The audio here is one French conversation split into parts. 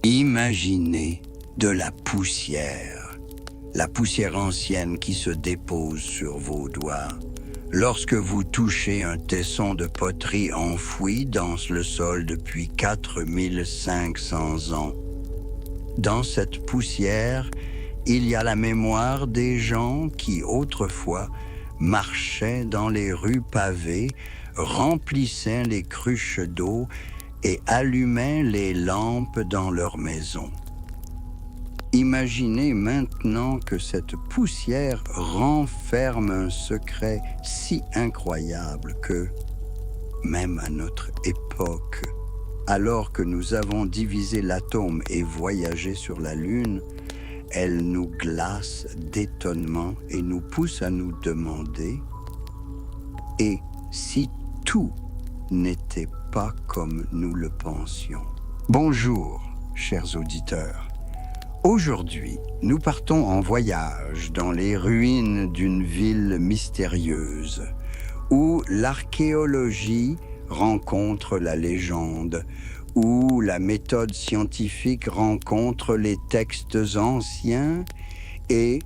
Imaginez de la poussière ancienne qui se dépose sur vos doigts. Lorsque vous touchez un tesson de poterie enfoui dans le sol depuis 4500 ans. Dans cette poussière, il y a la mémoire des gens qui, autrefois, marchaient dans les rues pavées, remplissaient les cruches d'eau et allumaient les lampes dans leurs maisons. Imaginez maintenant que cette poussière renferme un secret si incroyable que, même à notre époque, alors que nous avons divisé l'atome et voyagé sur la Lune, elle nous glace d'étonnement et nous pousse à nous demander « Et si tout n'était pas comme nous le pensions ?» Bonjour, chers auditeurs. Aujourd'hui, nous partons en voyage dans les ruines d'une ville mystérieuse où l'archéologie rencontre la légende, où la méthode scientifique rencontre les textes anciens et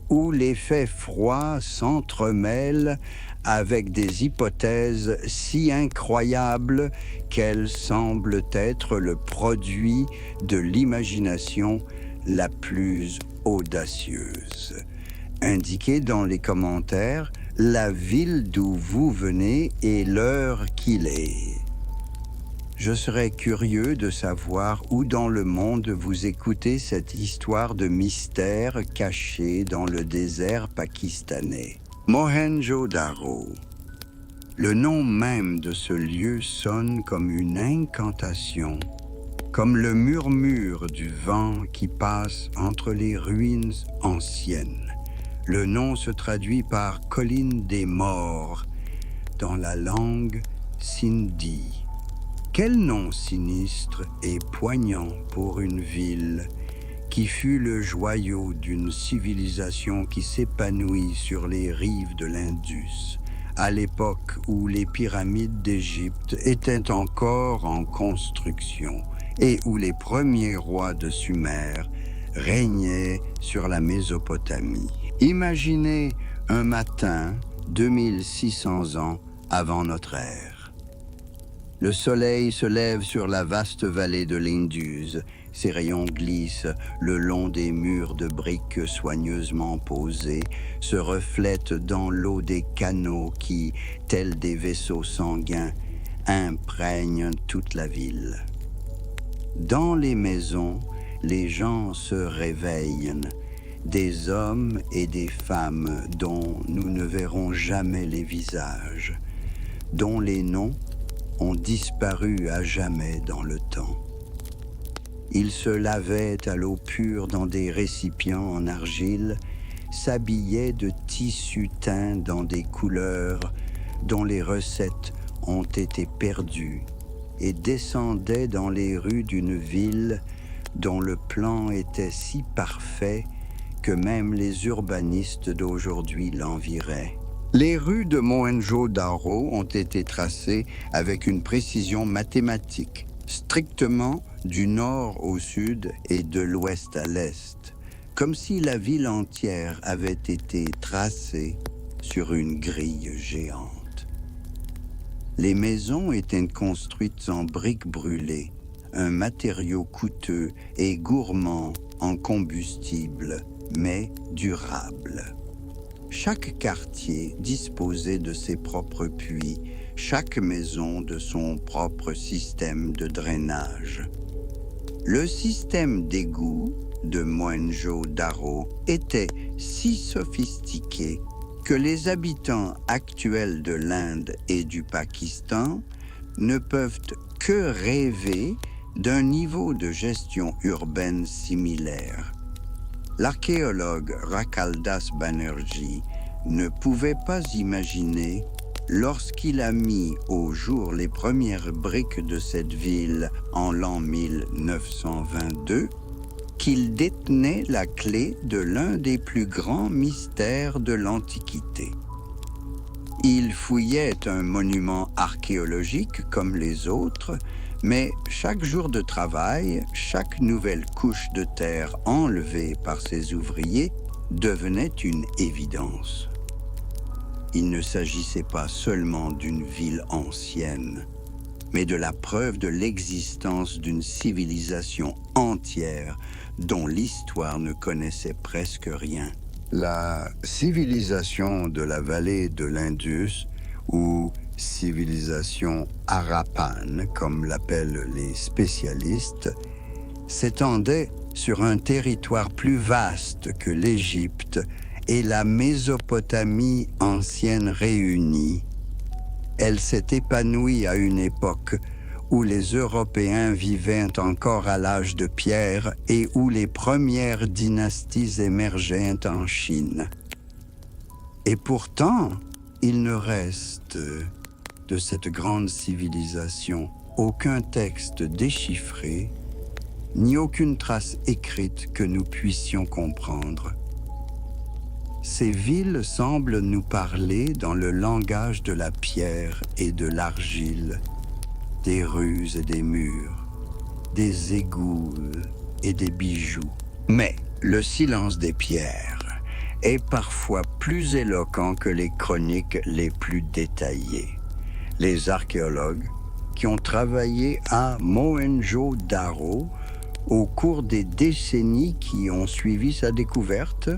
où les faits froids s'entremêlent avec des hypothèses si incroyables qu'elles semblent être le produit de l'imagination la plus audacieuse. Indiquez dans les commentaires la ville d'où vous venez et l'heure qu'il est. Je serais curieux de savoir où dans le monde vous écoutez cette histoire de mystère cachée dans le désert pakistanais. Mohenjo-Daro. Le nom même de ce lieu sonne comme une incantation, comme le murmure du vent qui passe entre les ruines anciennes. Le nom se traduit par « colline des morts » dans la langue sindhi. Quel nom sinistre et poignant pour une ville qui fut le joyau d'une civilisation qui s'épanouit sur les rives de l'Indus, à l'époque où les pyramides d'Égypte étaient encore en construction et où les premiers rois de Sumer régnaient sur la Mésopotamie. Imaginez un matin, 2600 ans avant notre ère. Le soleil se lève sur la vaste vallée de l'Indus. Ses rayons glissent le long des murs de briques soigneusement posés, se reflètent dans l'eau des canaux qui, tels des vaisseaux sanguins, imprègnent toute la ville. Dans les maisons, les gens se réveillent, des hommes et des femmes dont nous ne verrons jamais les visages, dont les noms ont disparu à jamais dans le temps. Ils se lavaient à l'eau pure dans des récipients en argile, s'habillaient de tissus teints dans des couleurs dont les recettes ont été perdues et descendaient dans les rues d'une ville dont le plan était si parfait que même les urbanistes d'aujourd'hui l'envieraient. Les rues de Mohenjo-Daro ont été tracées avec une précision mathématique, strictement du nord au sud et de l'ouest à l'est, comme si la ville entière avait été tracée sur une grille géante. Les maisons étaient construites en briques brûlées, un matériau coûteux et gourmand en combustible, mais durable. Chaque quartier disposait de ses propres puits, chaque maison de son propre système de drainage. Le système d'égout de Mohenjo-Daro était si sophistiqué que les habitants actuels de l'Inde et du Pakistan ne peuvent que rêver d'un niveau de gestion urbaine similaire. L'archéologue Rakaldas Banerjee ne pouvait pas imaginer, lorsqu'il a mis au jour les premières briques de cette ville en l'an 1922, qu'il détenait la clé de l'un des plus grands mystères de l'Antiquité. Il fouillait un monument archéologique comme les autres, Mais chaque jour de travail, chaque nouvelle couche de terre enlevée par ces ouvriers devenait une évidence. Il ne s'agissait pas seulement d'une ville ancienne, mais de la preuve de l'existence d'une civilisation entière dont l'histoire ne connaissait presque rien. La civilisation de la vallée de l'Indus, ou civilisation Harappan, comme l'appellent les spécialistes, s'étendait sur un territoire plus vaste que l'Égypte et la Mésopotamie ancienne réunie. Elle s'est épanouie à une époque où les Européens vivaient encore à l'âge de pierre et où les premières dynasties émergeaient en Chine. Et pourtant, il ne reste de cette grande civilisation aucun texte déchiffré, ni aucune trace écrite que nous puissions comprendre. Ces villes semblent nous parler dans le langage de la pierre et de l'argile, des rues et des murs, des égouts et des bijoux. Mais le silence des pierres est parfois plus éloquent que les chroniques les plus détaillées. Les archéologues qui ont travaillé à Mohenjo-Daro au cours des décennies qui ont suivi sa découverte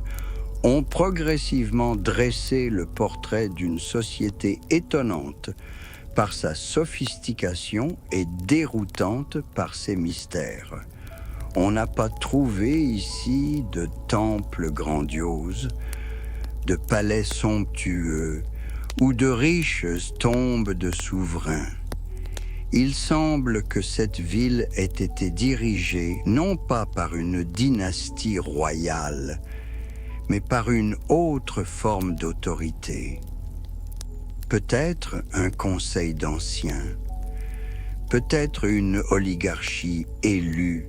ont progressivement dressé le portrait d'une société étonnante par sa sophistication et déroutante par ses mystères. On n'a pas trouvé ici de temples grandioses, de palais somptueux ou de riches tombes de souverains. Il semble que cette ville ait été dirigée non pas par une dynastie royale, mais par une autre forme d'autorité. Peut-être un conseil d'anciens, peut-être une oligarchie élue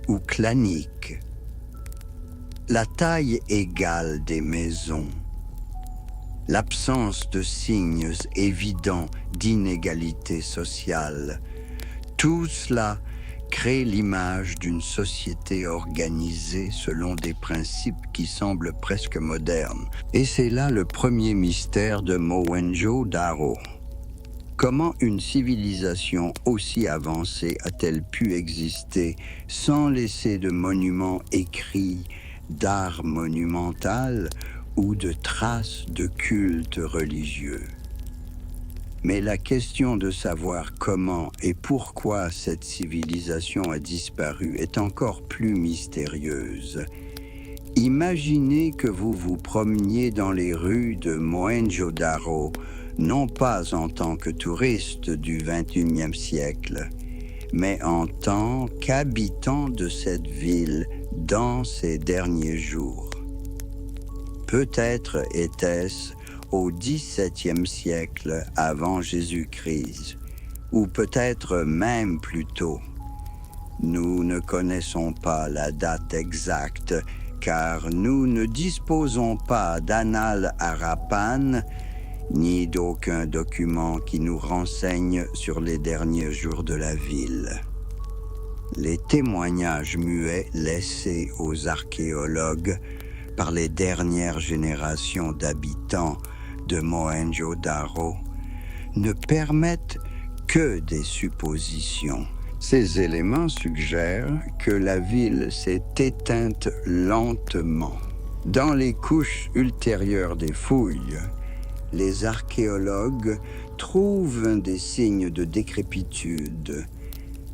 ou clanique. La taille égale des maisons, l'absence de signes évidents d'inégalité sociale, tout cela crée l'image d'une société organisée selon des principes qui semblent presque modernes. Et c'est là le premier mystère de Mohenjo-Daro. Comment une civilisation aussi avancée a-t-elle pu exister sans laisser de monuments écrits, d'art monumental ou de traces de culte religieux? Mais la question de savoir comment et pourquoi cette civilisation a disparu est encore plus mystérieuse. Imaginez que vous vous promeniez dans les rues de Mohenjo-Daro, non pas en tant que touriste du XXIe siècle, mais en tant qu'habitant de cette ville dans ses derniers jours. Peut-être était-ce au XVIIe siècle avant Jésus-Christ, ou peut-être même plus tôt. Nous ne connaissons pas la date exacte, car nous ne disposons pas d'annales Harappan, ni d'aucun document qui nous renseigne sur les derniers jours de la ville. Les témoignages muets laissés aux archéologues par les dernières générations d'habitants de Mohenjo-Daro ne permettent que des suppositions. Ces éléments suggèrent que la ville s'est éteinte lentement. Dans les couches ultérieures des fouilles, les archéologues trouvent des signes de décrépitude.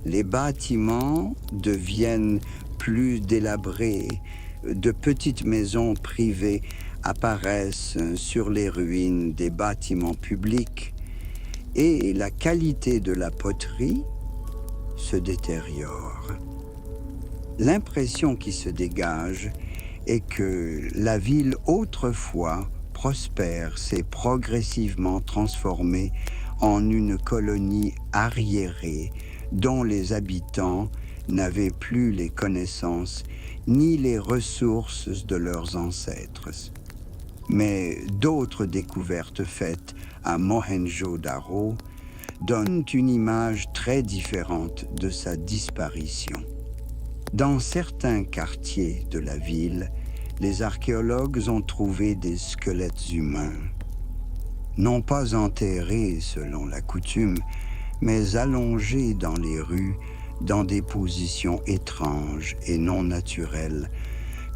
Les bâtiments deviennent plus délabrés, de petites maisons privées apparaissent sur les ruines des bâtiments publics et la qualité de la poterie se détériore. L'impression qui se dégage est que la ville autrefois prospère s'est progressivement transformée en une colonie arriérée dont les habitants n'avaient plus les connaissances ni les ressources de leurs ancêtres. Mais d'autres découvertes faites à Mohenjo-Daro donnent une image très différente de sa disparition. Dans certains quartiers de la ville, les archéologues ont trouvé des squelettes humains, non pas enterrés selon la coutume, mais allongés dans les rues, dans des positions étranges et non naturelles,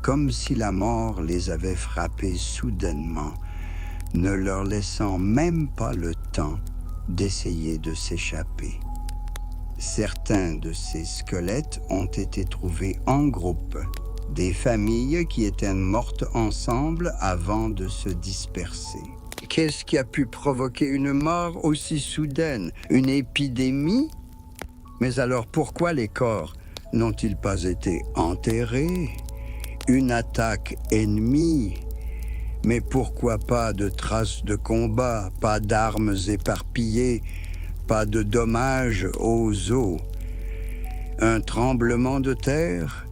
comme si la mort les avait frappés soudainement, ne leur laissant même pas le temps d'essayer de s'échapper. Certains de ces squelettes ont été trouvés en groupe, des familles qui étaient mortes ensemble avant de se disperser. Qu'est-ce qui a pu provoquer une mort aussi soudaine? Une épidémie? Mais alors pourquoi les corps n'ont-ils pas été enterrés? Une attaque ennemie? Mais pourquoi pas de traces de combat, pas d'armes éparpillées, pas de dommages aux eaux? Un tremblement de terre?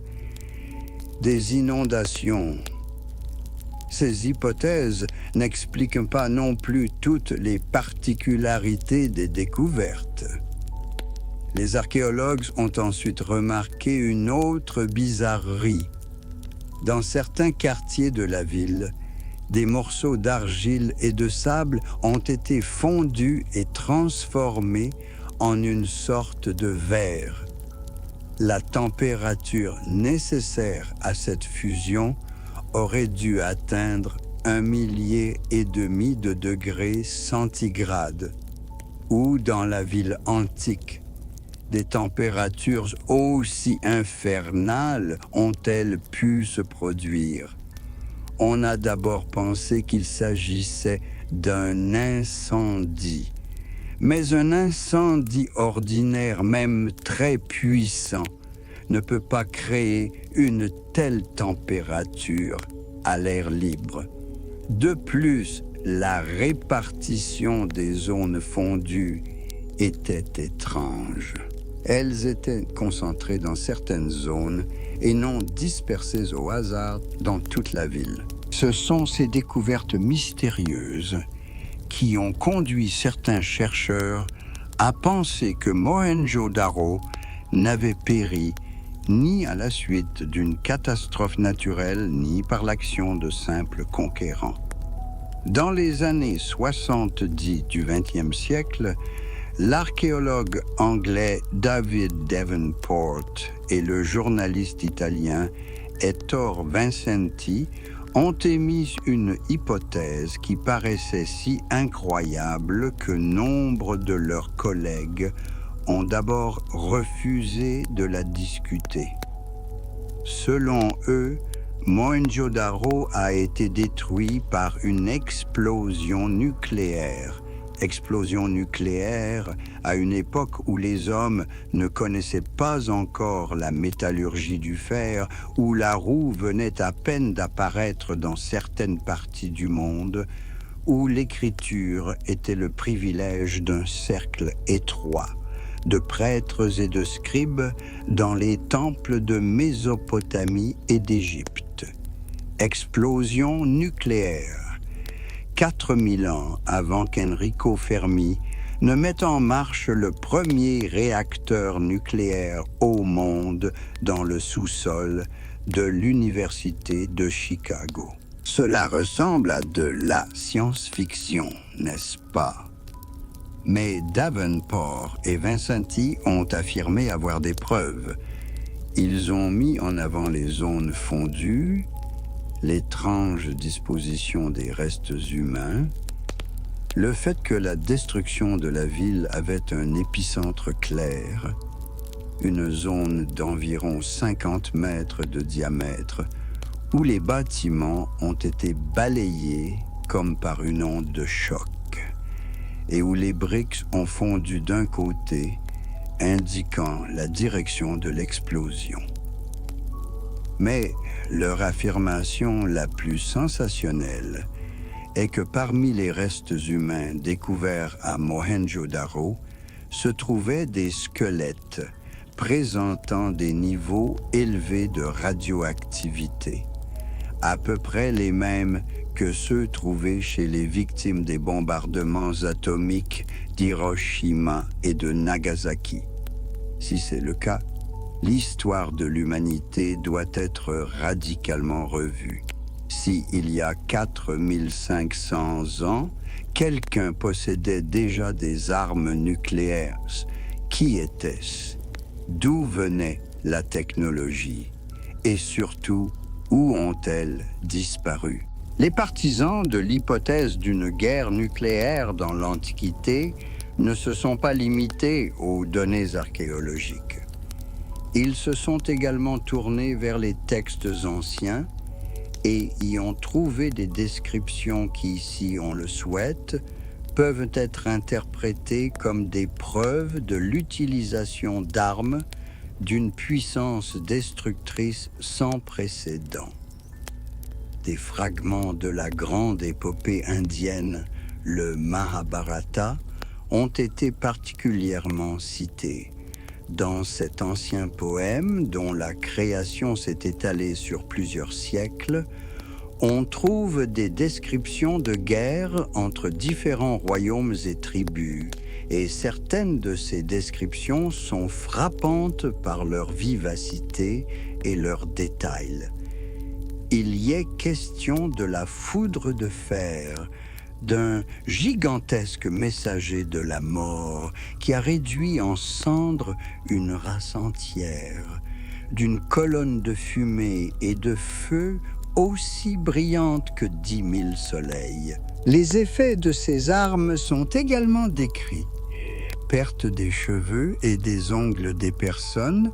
Des inondations? Ces hypothèses n'expliquent pas non plus toutes les particularités des découvertes. Les archéologues ont ensuite remarqué une autre bizarrerie. Dans certains quartiers de la ville, des morceaux d'argile et de sable ont été fondus et transformés en une sorte de verre. La température nécessaire à cette fusion aurait dû atteindre 1,5 millier de degrés centigrades, ou dans la ville antique, des températures aussi infernales ont-elles pu se produire? On a d'abord pensé qu'il s'agissait d'un incendie. Mais un incendie ordinaire, même très puissant, ne peut pas créer une telle température à l'air libre. De plus, la répartition des zones fondues était étrange. Elles étaient concentrées dans certaines zones et non dispersées au hasard dans toute la ville. Ce sont ces découvertes mystérieuses qui ont conduit certains chercheurs à penser que Mohenjo-Daro n'avait péri ni à la suite d'une catastrophe naturelle, ni par l'action de simples conquérants. Dans les années 70 du XXe siècle, l'archéologue anglais David Davenport et le journaliste italien Ettore Vincenti ont émis une hypothèse qui paraissait si incroyable que nombre de leurs collègues ont d'abord refusé de la discuter. Selon eux, Mohenjo-Daro a été détruit par une explosion nucléaire. Explosion nucléaire à une époque où les hommes ne connaissaient pas encore la métallurgie du fer, où la roue venait à peine d'apparaître dans certaines parties du monde, où l'écriture était le privilège d'un cercle étroit de prêtres et de scribes dans les temples de Mésopotamie et d'Égypte. Explosion nucléaire. 4000 ans avant qu'Enrico Fermi ne mette en marche le premier réacteur nucléaire au monde dans le sous-sol de l'Université de Chicago. Cela ressemble à de la science-fiction, n'est-ce pas? Mais Davenport et Vincenti ont affirmé avoir des preuves. Ils ont mis en avant les zones fondues, l'étrange disposition des restes humains, le fait que la destruction de la ville avait un épicentre clair, une zone d'environ 50 mètres de diamètre, où les bâtiments ont été balayés comme par une onde de choc, et où les briques ont fondu d'un côté, indiquant la direction de l'explosion. Mais leur affirmation la plus sensationnelle est que parmi les restes humains découverts à Mohenjo-Daro se trouvaient des squelettes présentant des niveaux élevés de radioactivité. à peu près les mêmes que ceux trouvés chez les victimes des bombardements atomiques d'Hiroshima et de Nagasaki. Si c'est le cas, l'histoire de l'humanité doit être radicalement revue. Si, il y a 4500 ans, quelqu'un possédait déjà des armes nucléaires, qui était-ce? D'où venait la technologie? Et surtout, où ont-elles disparu? Les partisans de l'hypothèse d'une guerre nucléaire dans l'Antiquité ne se sont pas limités aux données archéologiques. Ils se sont également tournés vers les textes anciens et y ont trouvé des descriptions qui, si on le souhaite, peuvent être interprétées comme des preuves de l'utilisation d'armes d'une puissance destructrice sans précédent. Des fragments de la grande épopée indienne, le Mahabharata, ont été particulièrement cités. Dans cet ancien poème, dont la création s'est étalée sur plusieurs siècles, on trouve des descriptions de guerres entre différents royaumes et tribus, et certaines de ces descriptions sont frappantes par leur vivacité et leurs détails. Il y est question de la foudre de fer, d'un gigantesque messager de la mort qui a réduit en cendres une race entière, d'une colonne de fumée et de feu aussi brillante que 10 000 soleils. Les effets de ces armes sont également décrits. Perte des cheveux et des ongles des personnes,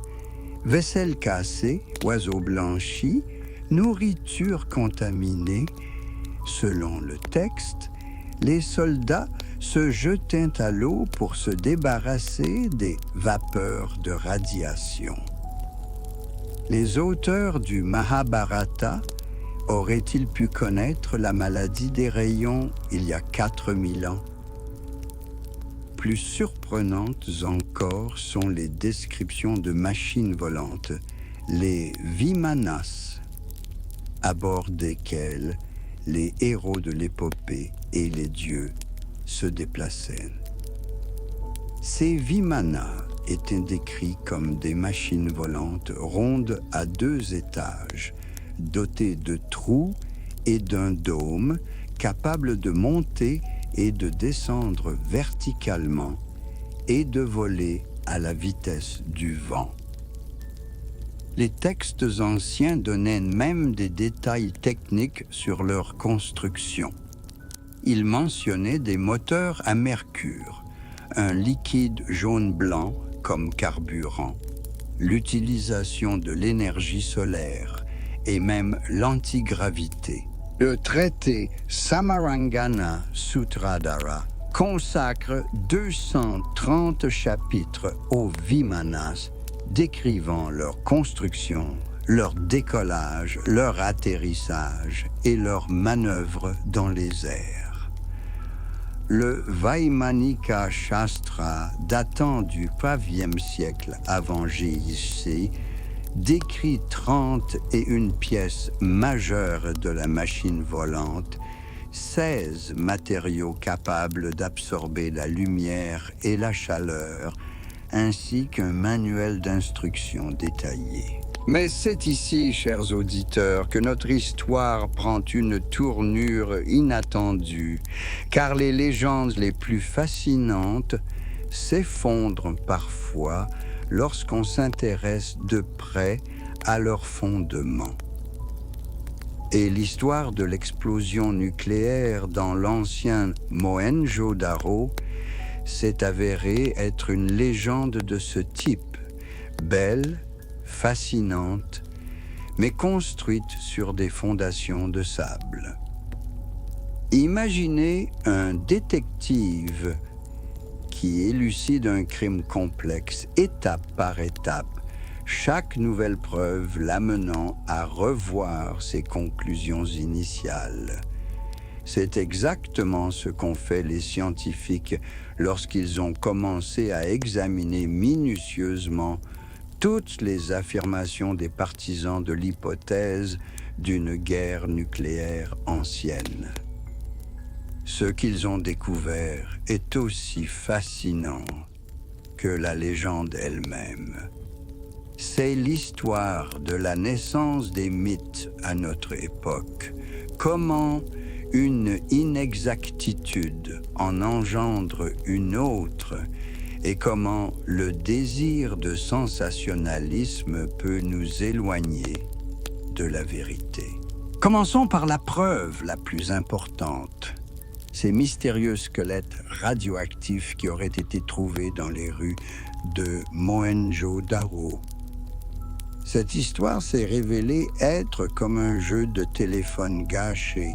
vaisselle cassée, oiseaux blanchis, nourriture contaminée. Selon le texte, les soldats se jetaient à l'eau pour se débarrasser des vapeurs de radiation. Les auteurs du Mahabharata auraient-ils pu connaître la maladie des rayons il y a 4000 ans? Plus surprenantes encore sont les descriptions de machines volantes, les Vimanas, à bord desquelles les héros de l'épopée et les dieux se déplaçaient. Ces Vimanas étaient décrits comme des machines volantes rondes à 2 étages, dotées de trous et d'un dôme, capables de monter et de descendre verticalement et de voler à la vitesse du vent. Les textes anciens donnaient même des détails techniques sur leur construction. Ils mentionnaient des moteurs à mercure, un liquide jaune-blanc comme carburant, l'utilisation de l'énergie solaire et même l'antigravité. Le traité Samarangana Sutradhara consacre 230 chapitres aux Vimanas décrivant leur construction, leur décollage, leur atterrissage et leurs manœuvres dans les airs. Le Vaimanika Shastra, datant du 5e siècle avant JC, décrit 31 pièces majeures de la machine volante, 16 matériaux capables d'absorber la lumière et la chaleur, ainsi qu'un manuel d'instruction détaillé. Mais c'est ici, chers auditeurs, que notre histoire prend une tournure inattendue, car les légendes les plus fascinantes s'effondrent parfois lorsqu'on s'intéresse de près à leurs fondements. Et l'histoire de l'explosion nucléaire dans l'ancien Mohenjo-Daro s'est avérée être une légende de ce type, belle, fascinante, mais construite sur des fondations de sable. Imaginez un détective qui élucide un crime complexe, étape par étape, chaque nouvelle preuve l'amenant à revoir ses conclusions initiales. C'est exactement ce qu'ont fait les scientifiques lorsqu'ils ont commencé à examiner minutieusement toutes les affirmations des partisans de l'hypothèse d'une guerre nucléaire ancienne. Ce qu'ils ont découvert est aussi fascinant que la légende elle-même. C'est l'histoire de la naissance des mythes à notre époque. Comment une inexactitude en engendre une autre et comment le désir de sensationnalisme peut nous éloigner de la vérité. Commençons par la preuve la plus importante. Ces mystérieux squelettes radioactifs qui auraient été trouvés dans les rues de Mohenjo-Daro. Cette histoire s'est révélée être comme un jeu de téléphone gâché,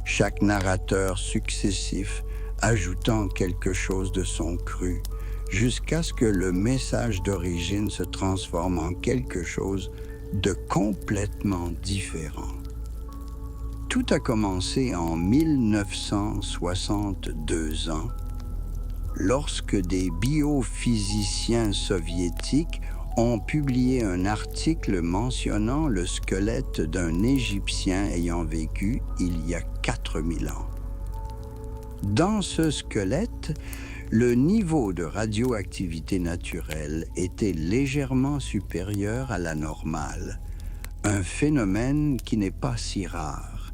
chaque narrateur successif ajoutant quelque chose de son cru, jusqu'à ce que le message d'origine se transforme en quelque chose de complètement différent. Tout a commencé en 1962 ans, lorsque des biophysiciens soviétiques ont publié un article mentionnant le squelette d'un Égyptien ayant vécu il y a 4000 ans. Dans ce squelette, le niveau de radioactivité naturelle était légèrement supérieur à la normale, un phénomène qui n'est pas si rare,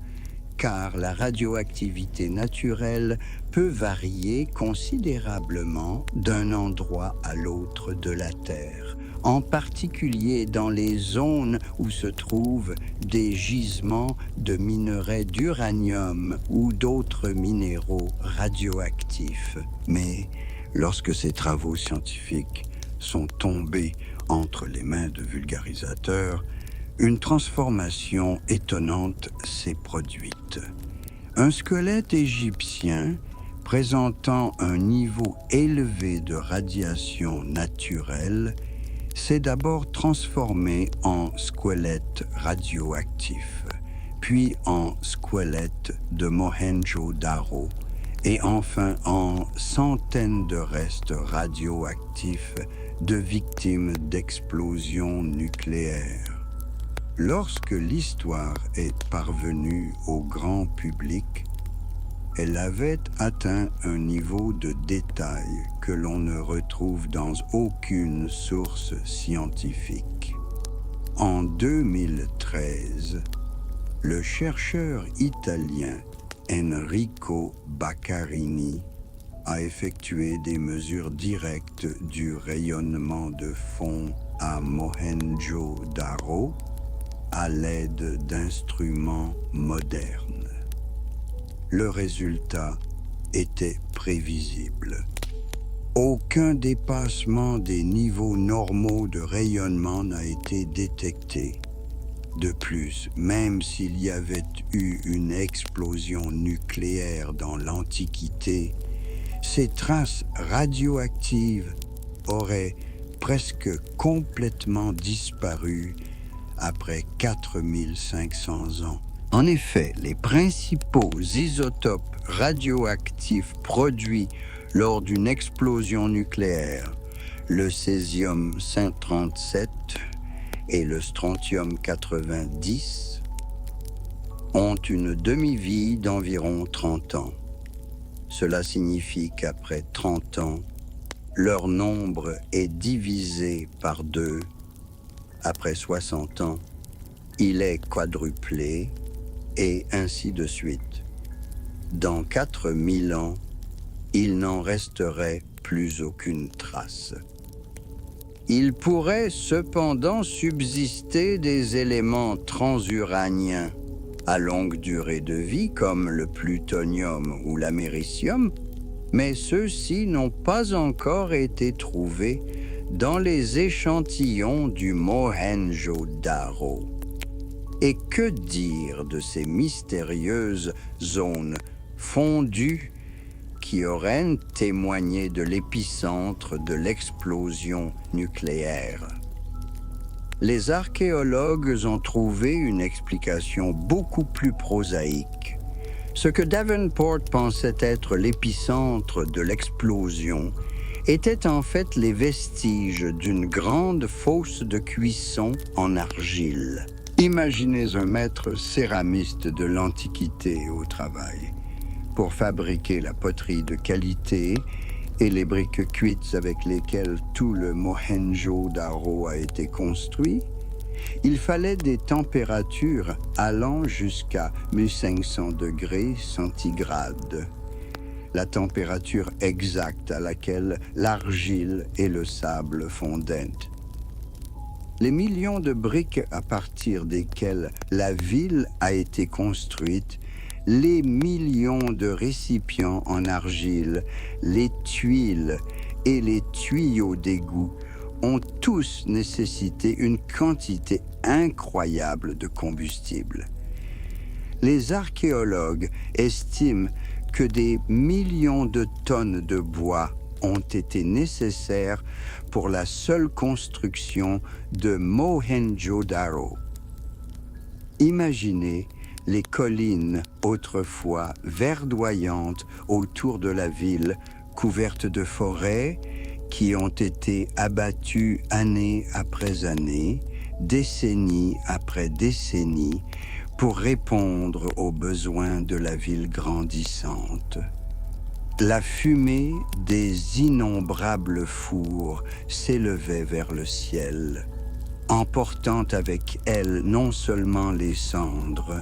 car la radioactivité naturelle peut varier considérablement d'un endroit à l'autre de la Terre, en particulier dans les zones où se trouvent des gisements de minerais d'uranium ou d'autres minéraux radioactifs. Mais lorsque ces travaux scientifiques sont tombés entre les mains de vulgarisateurs, une transformation étonnante s'est produite. Un squelette égyptien présentant un niveau élevé de radiation naturelle s'est d'abord transformé en squelette radioactif, puis en squelette de Mohenjo-Daro, et enfin en centaines de restes radioactifs de victimes d'explosions nucléaires. Lorsque l'histoire est parvenue au grand public, elle avait atteint un niveau de détail que l'on ne retrouve dans aucune source scientifique. En 2013, le chercheur italien Enrico Baccarini a effectué des mesures directes du rayonnement de fond à Mohenjo-Daro à l'aide d'instruments modernes. Le résultat était prévisible. Aucun dépassement des niveaux normaux de rayonnement n'a été détecté. De plus, même s'il y avait eu une explosion nucléaire dans l'Antiquité, ces traces radioactives auraient presque complètement disparu après 4500 ans. En effet, les principaux isotopes radioactifs produits lors d'une explosion nucléaire, le césium-137 et le strontium-90, ont une demi-vie d'environ 30 ans. Cela signifie qu'après 30 ans, leur nombre est divisé par 2. Après 60 ans, il est quadruplé, et ainsi de suite. Dans 4000 ans, il n'en resterait plus aucune trace. Il pourrait cependant subsister des éléments transuraniens à longue durée de vie, comme le plutonium ou l'américium, mais ceux-ci n'ont pas encore été trouvés dans les échantillons du Mohenjo-Daro. Et que dire de ces mystérieuses zones fondues qui auraient témoigné de l'épicentre de l'explosion nucléaire? Les archéologues ont trouvé une explication beaucoup plus prosaïque. Ce que Davenport pensait être l'épicentre de l'explosion étaient en fait les vestiges d'une grande fosse de cuisson en argile. Imaginez un maître céramiste de l'Antiquité au travail. Pour fabriquer la poterie de qualité et les briques cuites avec lesquelles tout le Mohenjo-Daro a été construit, il fallait des températures allant jusqu'à 1500 degrés centigrades, la température exacte à laquelle l'argile et le sable fondaient. Les millions de briques à partir desquelles la ville a été construite, les millions de récipients en argile, les tuiles et les tuyaux d'égout ont tous nécessité une quantité incroyable de combustible. Les archéologues estiment que des millions de tonnes de bois ont été nécessaires pour la seule construction de Mohenjo-Daro. Imaginez les collines autrefois verdoyantes autour de la ville, couvertes de forêts, qui ont été abattues année après année, décennie après décennie, pour répondre aux besoins de la ville grandissante. La fumée des innombrables fours s'élevait vers le ciel, emportant avec elle non seulement les cendres,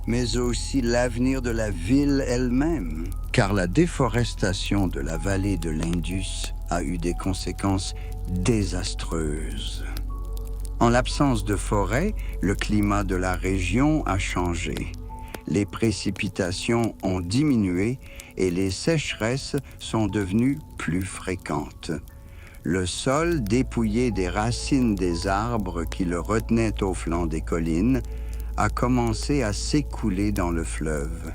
mais aussi l'avenir de la ville elle-même, car la déforestation de la vallée de l'Indus a eu des conséquences désastreuses. En l'absence de forêt, le climat de la région a changé. Les précipitations ont diminué et les sécheresses sont devenues plus fréquentes. Le sol, dépouillé des racines des arbres qui le retenaient au flanc des collines, a commencé à s'écouler dans le fleuve.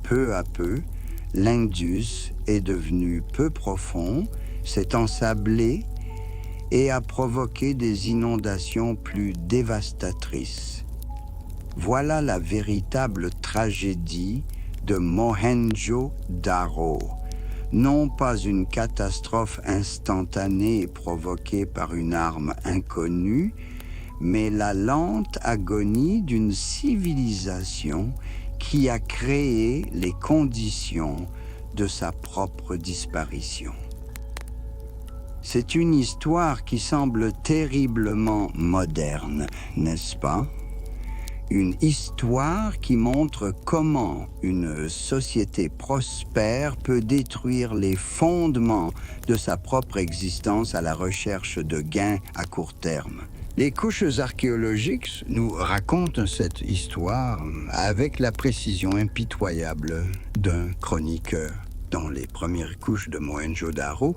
Peu à peu, l'Indus est devenu peu profond, s'est ensablé et a provoqué des inondations plus dévastatrices. Voilà la véritable tragédie de Mohenjo-Daro. Non pas une catastrophe instantanée provoquée par une arme inconnue, mais la lente agonie d'une civilisation qui a créé les conditions de sa propre disparition. C'est une histoire qui semble terriblement moderne, n'est-ce pas? Une histoire qui montre comment une société prospère peut détruire les fondements de sa propre existence à la recherche de gains à court terme. Les couches archéologiques nous racontent cette histoire avec la précision impitoyable d'un chroniqueur. Dans les premières couches de Mohenjo-Daro,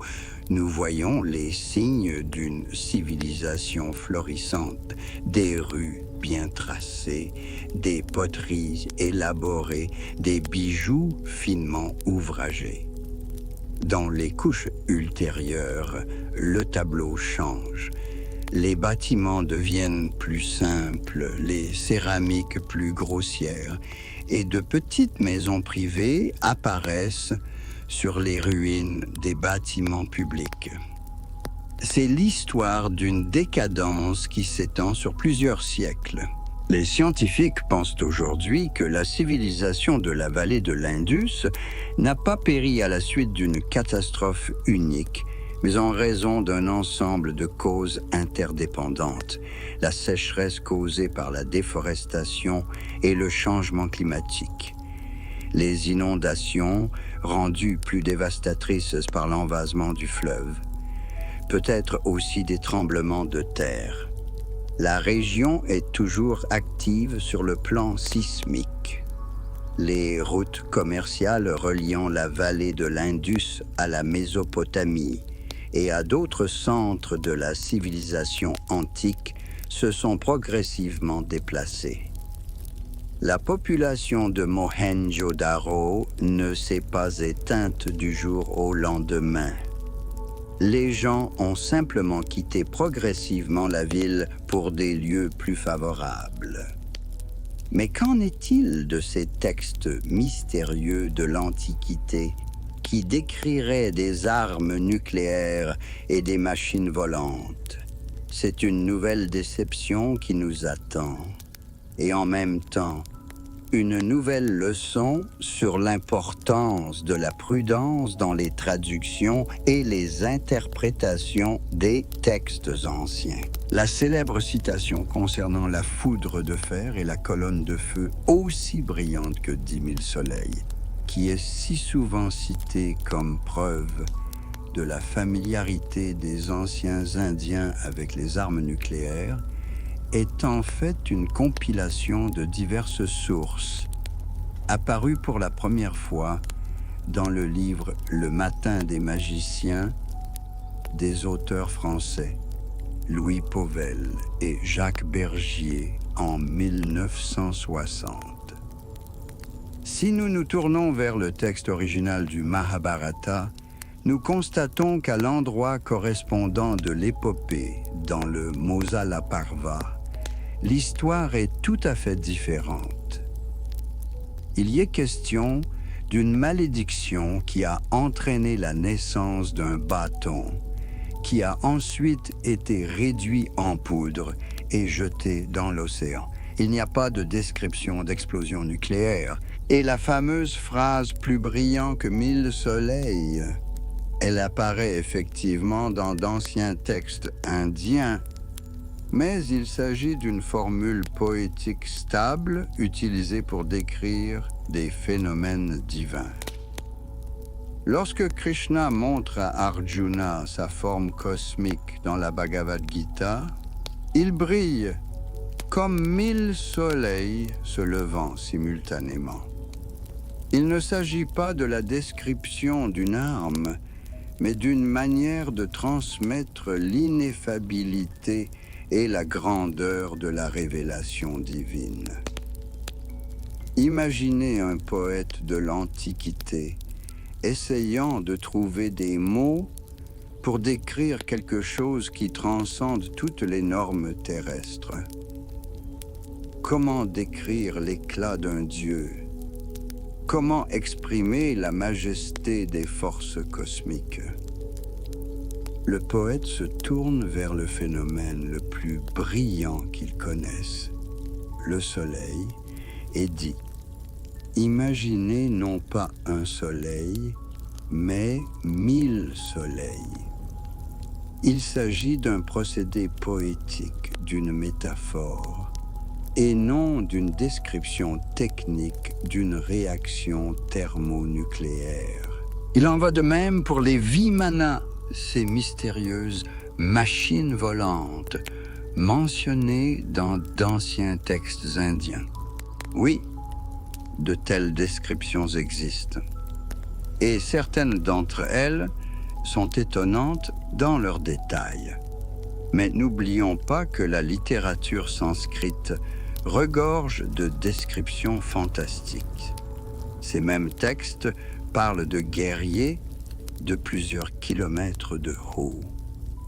nous voyons les signes d'une civilisation florissante, des rues bien tracées, des poteries élaborées, des bijoux finement ouvragés. Dans les couches ultérieures, le tableau change. Les bâtiments deviennent plus simples, les céramiques plus grossières, et de petites maisons privées apparaissent sur les ruines des bâtiments publics. C'est l'histoire d'une décadence qui s'étend sur plusieurs siècles. Les scientifiques pensent aujourd'hui que la civilisation de la vallée de l'Indus n'a pas péri à la suite d'une catastrophe unique, mais en raison d'un ensemble de causes interdépendantes, la sécheresse causée par la déforestation et le changement climatique, les inondations rendues plus dévastatrices par l'envasement du fleuve, peut-être aussi des tremblements de terre. La région est toujours active sur le plan sismique. Les routes commerciales reliant la vallée de l'Indus à la Mésopotamie et à d'autres centres de la civilisation antique se sont progressivement déplacées. La population de Mohenjo-Daro ne s'est pas éteinte du jour au lendemain. Les gens ont simplement quitté progressivement la ville pour des lieux plus favorables. Mais qu'en est-il de ces textes mystérieux de l'Antiquité qui décrirait des armes nucléaires et des machines volantes. C'est une nouvelle déception qui nous attend. Et en même temps, une nouvelle leçon sur l'importance de la prudence dans les traductions et les interprétations des textes anciens. La célèbre citation concernant la foudre de fer et la colonne de feu aussi brillante que 10 000 soleils, qui est si souvent citée comme preuve de la familiarité des anciens Indiens avec les armes nucléaires, est en fait une compilation de diverses sources, apparue pour la première fois dans le livre Le Matin des magiciens des auteurs français Louis Pauwels et Jacques Bergier en 1960. Si nous nous tournons vers le texte original du Mahabharata, nous constatons qu'à l'endroit correspondant de l'épopée, dans le Mosala Parva, l'histoire est tout à fait différente. Il y est question d'une malédiction qui a entraîné la naissance d'un bâton, qui a ensuite été réduit en poudre et jeté dans l'océan. Il n'y a pas de description d'explosion nucléaire. Et la fameuse phrase « plus brillant que 1000 soleils », elle apparaît effectivement dans d'anciens textes indiens, mais il s'agit d'une formule poétique stable utilisée pour décrire des phénomènes divins. Lorsque Krishna montre à Arjuna sa forme cosmique dans la Bhagavad Gita, il brille comme 1000 soleils se levant simultanément. Il ne s'agit pas de la description d'une arme, mais d'une manière de transmettre l'ineffabilité et la grandeur de la révélation divine. Imaginez un poète de l'Antiquité essayant de trouver des mots pour décrire quelque chose qui transcende toutes les normes terrestres. Comment décrire l'éclat d'un dieu? Comment exprimer la majesté des forces cosmiques? Le poète se tourne vers le phénomène le plus brillant qu'il connaisse, le soleil, et dit « Imaginez non pas un soleil, mais 1000 soleils. » Il s'agit d'un procédé poétique, d'une métaphore, et non d'une description technique d'une réaction thermonucléaire. Il en va de même pour les Vimana, ces mystérieuses machines volantes mentionnées dans d'anciens textes indiens. Oui, de telles descriptions existent, et certaines d'entre elles sont étonnantes dans leurs détails. Mais n'oublions pas que la littérature sanskrite regorge de descriptions fantastiques. Ces mêmes textes parlent de guerriers de plusieurs kilomètres de haut,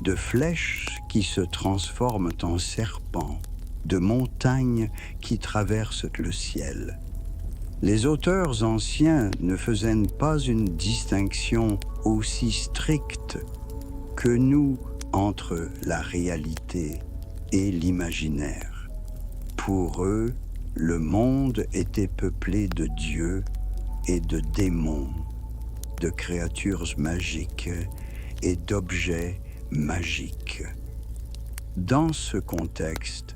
de flèches qui se transforment en serpents, de montagnes qui traversent le ciel. Les auteurs anciens ne faisaient pas une distinction aussi stricte que nous entre la réalité et l'imaginaire. Pour eux, le monde était peuplé de dieux et de démons, de créatures magiques et d'objets magiques. Dans ce contexte,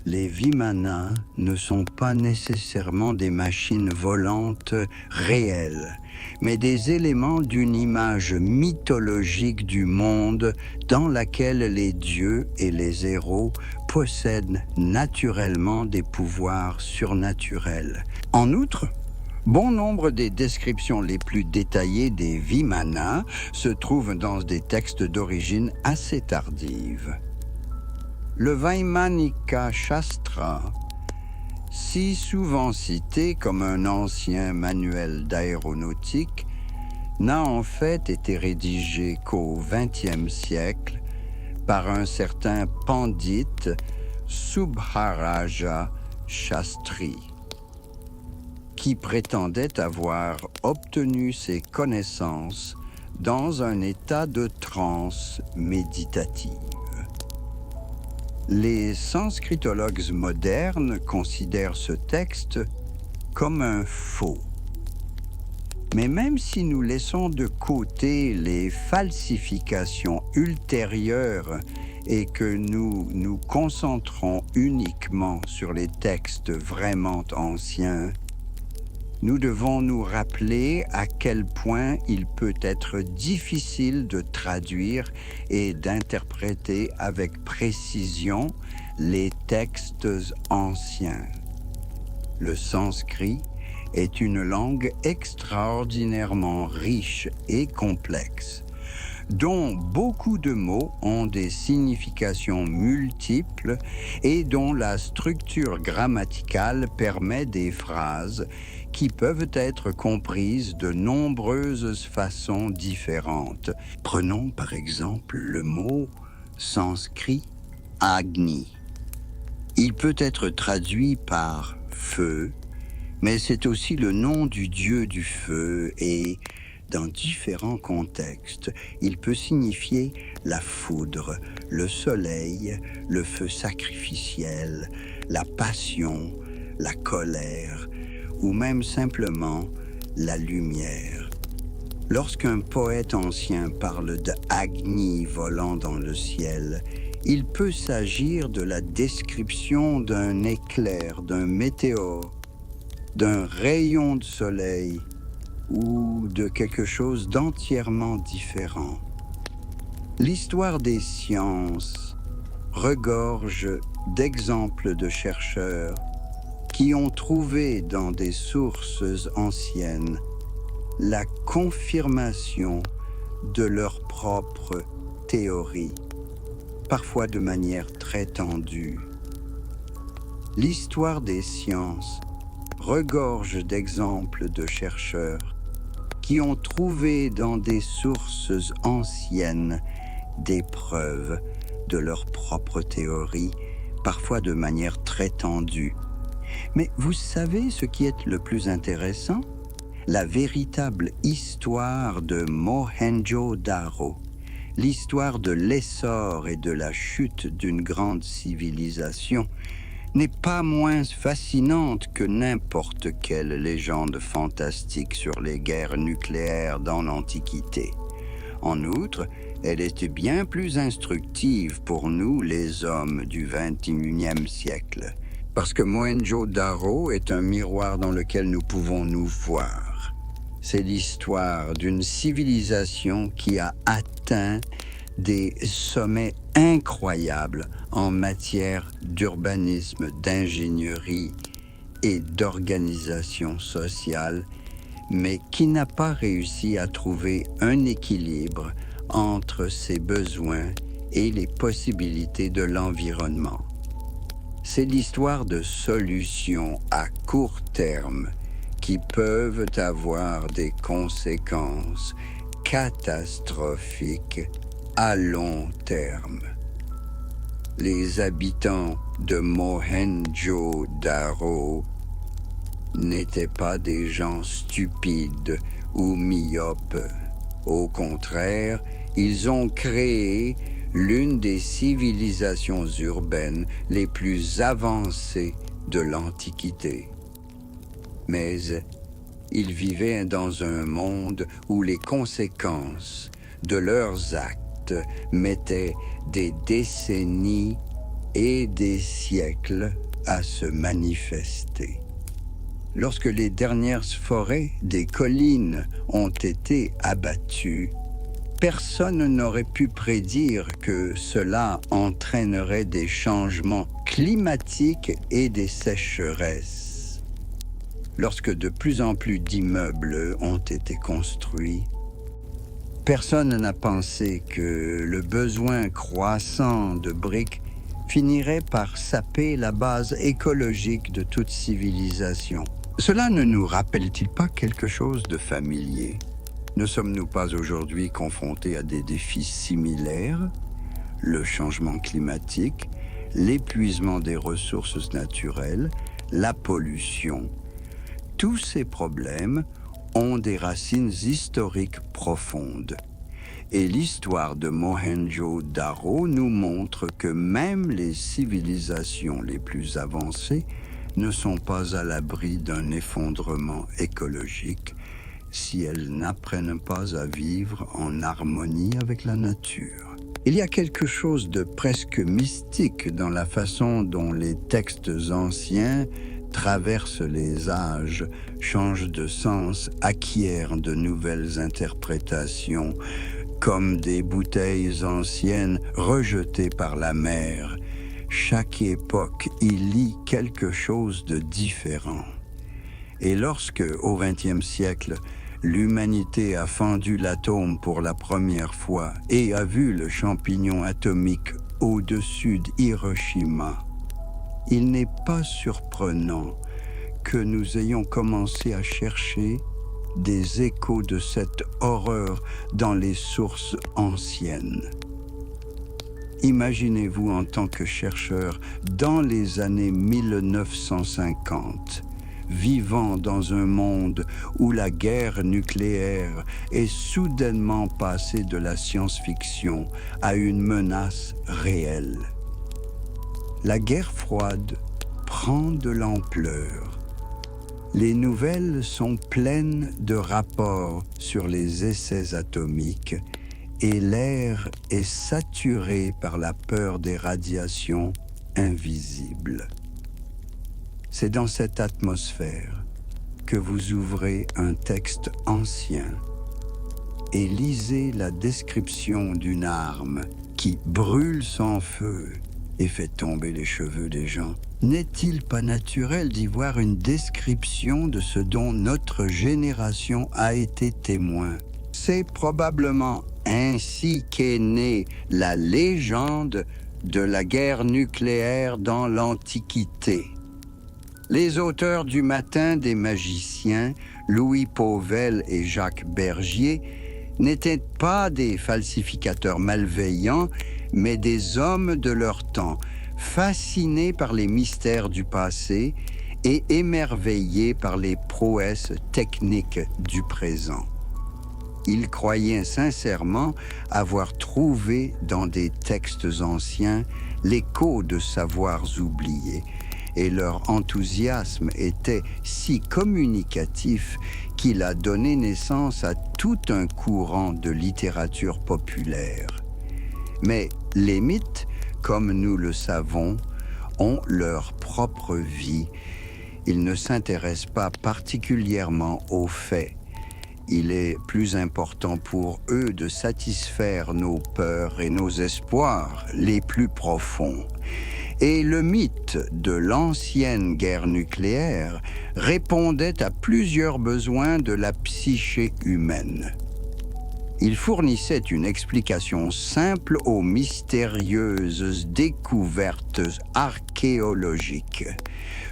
les Vimana ne sont pas nécessairement des machines volantes réelles, mais des éléments d'une image mythologique du monde dans laquelle les dieux et les héros possèdent naturellement des pouvoirs surnaturels. En outre, bon nombre des descriptions les plus détaillées des Vimana se trouvent dans des textes d'origine assez tardive. Le Vaimanika Shastra, si souvent cité comme un ancien manuel d'aéronautique, n'a en fait été rédigé qu'au XXe siècle par un certain Pandit Subharaja Shastri, qui prétendait avoir obtenu ses connaissances dans un état de transe méditative. Les sanskritologues modernes considèrent ce texte comme un faux. Mais même si nous laissons de côté les falsifications ultérieures et que nous nous concentrons uniquement sur les textes vraiment anciens, nous devons nous rappeler à quel point il peut être difficile de traduire et d'interpréter avec précision les textes anciens. Le sanskrit est une langue extraordinairement riche et complexe, dont beaucoup de mots ont des significations multiples et dont la structure grammaticale permet des phrases qui peuvent être comprises de nombreuses façons différentes. Prenons par exemple le mot sanskrit Agni. Il peut être traduit par feu, mais c'est aussi le nom du dieu du feu et, dans différents contextes, il peut signifier la foudre, le soleil, le feu sacrificiel, la passion, la colère, ou même simplement la lumière. Lorsqu'un poète ancien parle de Agni volant dans le ciel, il peut s'agir de la description d'un éclair, d'un météore, d'un rayon de soleil ou de quelque chose d'entièrement différent. L'histoire des sciences regorge d'exemples de chercheurs qui ont trouvé dans des sources anciennes la confirmation de leur propre théorie, parfois de manière très tendue. L'histoire des sciences regorge d'exemples de chercheurs qui ont trouvé dans des sources anciennes des preuves de leur propre théorie, parfois de manière très tendue. Mais vous savez ce qui est le plus intéressant? La véritable histoire de Mohenjo-Daro, l'histoire de l'essor et de la chute d'une grande civilisation, n'est pas moins fascinante que n'importe quelle légende fantastique sur les guerres nucléaires dans l'Antiquité. En outre, elle était bien plus instructive pour nous, les hommes du XXIe siècle, parce que Mohenjo-Daro est un miroir dans lequel nous pouvons nous voir. C'est l'histoire d'une civilisation qui a atteint des sommets incroyables en matière d'urbanisme, d'ingénierie et d'organisation sociale, mais qui n'a pas réussi à trouver un équilibre entre ses besoins et les possibilités de l'environnement. C'est l'histoire de solutions à court terme qui peuvent avoir des conséquences catastrophiques à long terme. Les habitants de Mohenjo-Daro n'étaient pas des gens stupides ou myopes. Au contraire, ils ont créé l'une des civilisations urbaines les plus avancées de l'Antiquité. Mais ils vivaient dans un monde où les conséquences de leurs actes mettaient des décennies et des siècles à se manifester. Lorsque les dernières forêts des collines ont été abattues, personne n'aurait pu prédire que cela entraînerait des changements climatiques et des sécheresses. Lorsque de plus en plus d'immeubles ont été construits, personne n'a pensé que le besoin croissant de briques finirait par saper la base écologique de toute civilisation. Cela ne nous rappelle-t-il pas quelque chose de familier? Ne sommes-nous pas aujourd'hui confrontés à des défis similaires? Le changement climatique, l'épuisement des ressources naturelles, la pollution. tous ces problèmes ont des racines historiques profondes. Et l'histoire de Mohenjo-Daro nous montre que même les civilisations les plus avancées ne sont pas à l'abri d'un effondrement écologique si elles n'apprennent pas à vivre en harmonie avec la nature. Il y a quelque chose de presque mystique dans la façon dont les textes anciens traversent les âges, changent de sens, acquièrent de nouvelles interprétations, comme des bouteilles anciennes rejetées par la mer. Chaque époque y lit quelque chose de différent. Et lorsque, au XXe siècle, l'humanité a fendu l'atome pour la première fois et a vu le champignon atomique au-dessus d'Hiroshima, il n'est pas surprenant que nous ayons commencé à chercher des échos de cette horreur dans les sources anciennes. Imaginez-vous en tant que chercheur dans les années 1950, vivant dans un monde où la guerre nucléaire est soudainement passée de la science-fiction à une menace réelle. La guerre froide prend de l'ampleur. Les nouvelles sont pleines de rapports sur les essais atomiques et l'air est saturé par la peur des radiations invisibles. C'est dans cette atmosphère que vous ouvrez un texte ancien et lisez la description d'une arme qui brûle sans feu et fait tomber les cheveux des gens. N'est-il pas naturel d'y voir une description de ce dont notre génération a été témoin? C'est probablement ainsi qu'est née la légende de la guerre nucléaire dans l'Antiquité. Les auteurs du Matin des magiciens, Louis Pauvel et Jacques Bergier, n'étaient pas des falsificateurs malveillants, mais des hommes de leur temps, fascinés par les mystères du passé et émerveillés par les prouesses techniques du présent. Ils croyaient sincèrement avoir trouvé dans des textes anciens l'écho de savoirs oubliés, et leur enthousiasme était si communicatif qu'il a donné naissance à tout un courant de littérature populaire. Mais les mythes, comme nous le savons, ont leur propre vie. Ils ne s'intéressent pas particulièrement aux faits. Il est plus important pour eux de satisfaire nos peurs et nos espoirs les plus profonds. Et le mythe de l'ancienne guerre nucléaire répondait à plusieurs besoins de la psyché humaine. Il fournissait une explication simple aux mystérieuses découvertes archéologiques,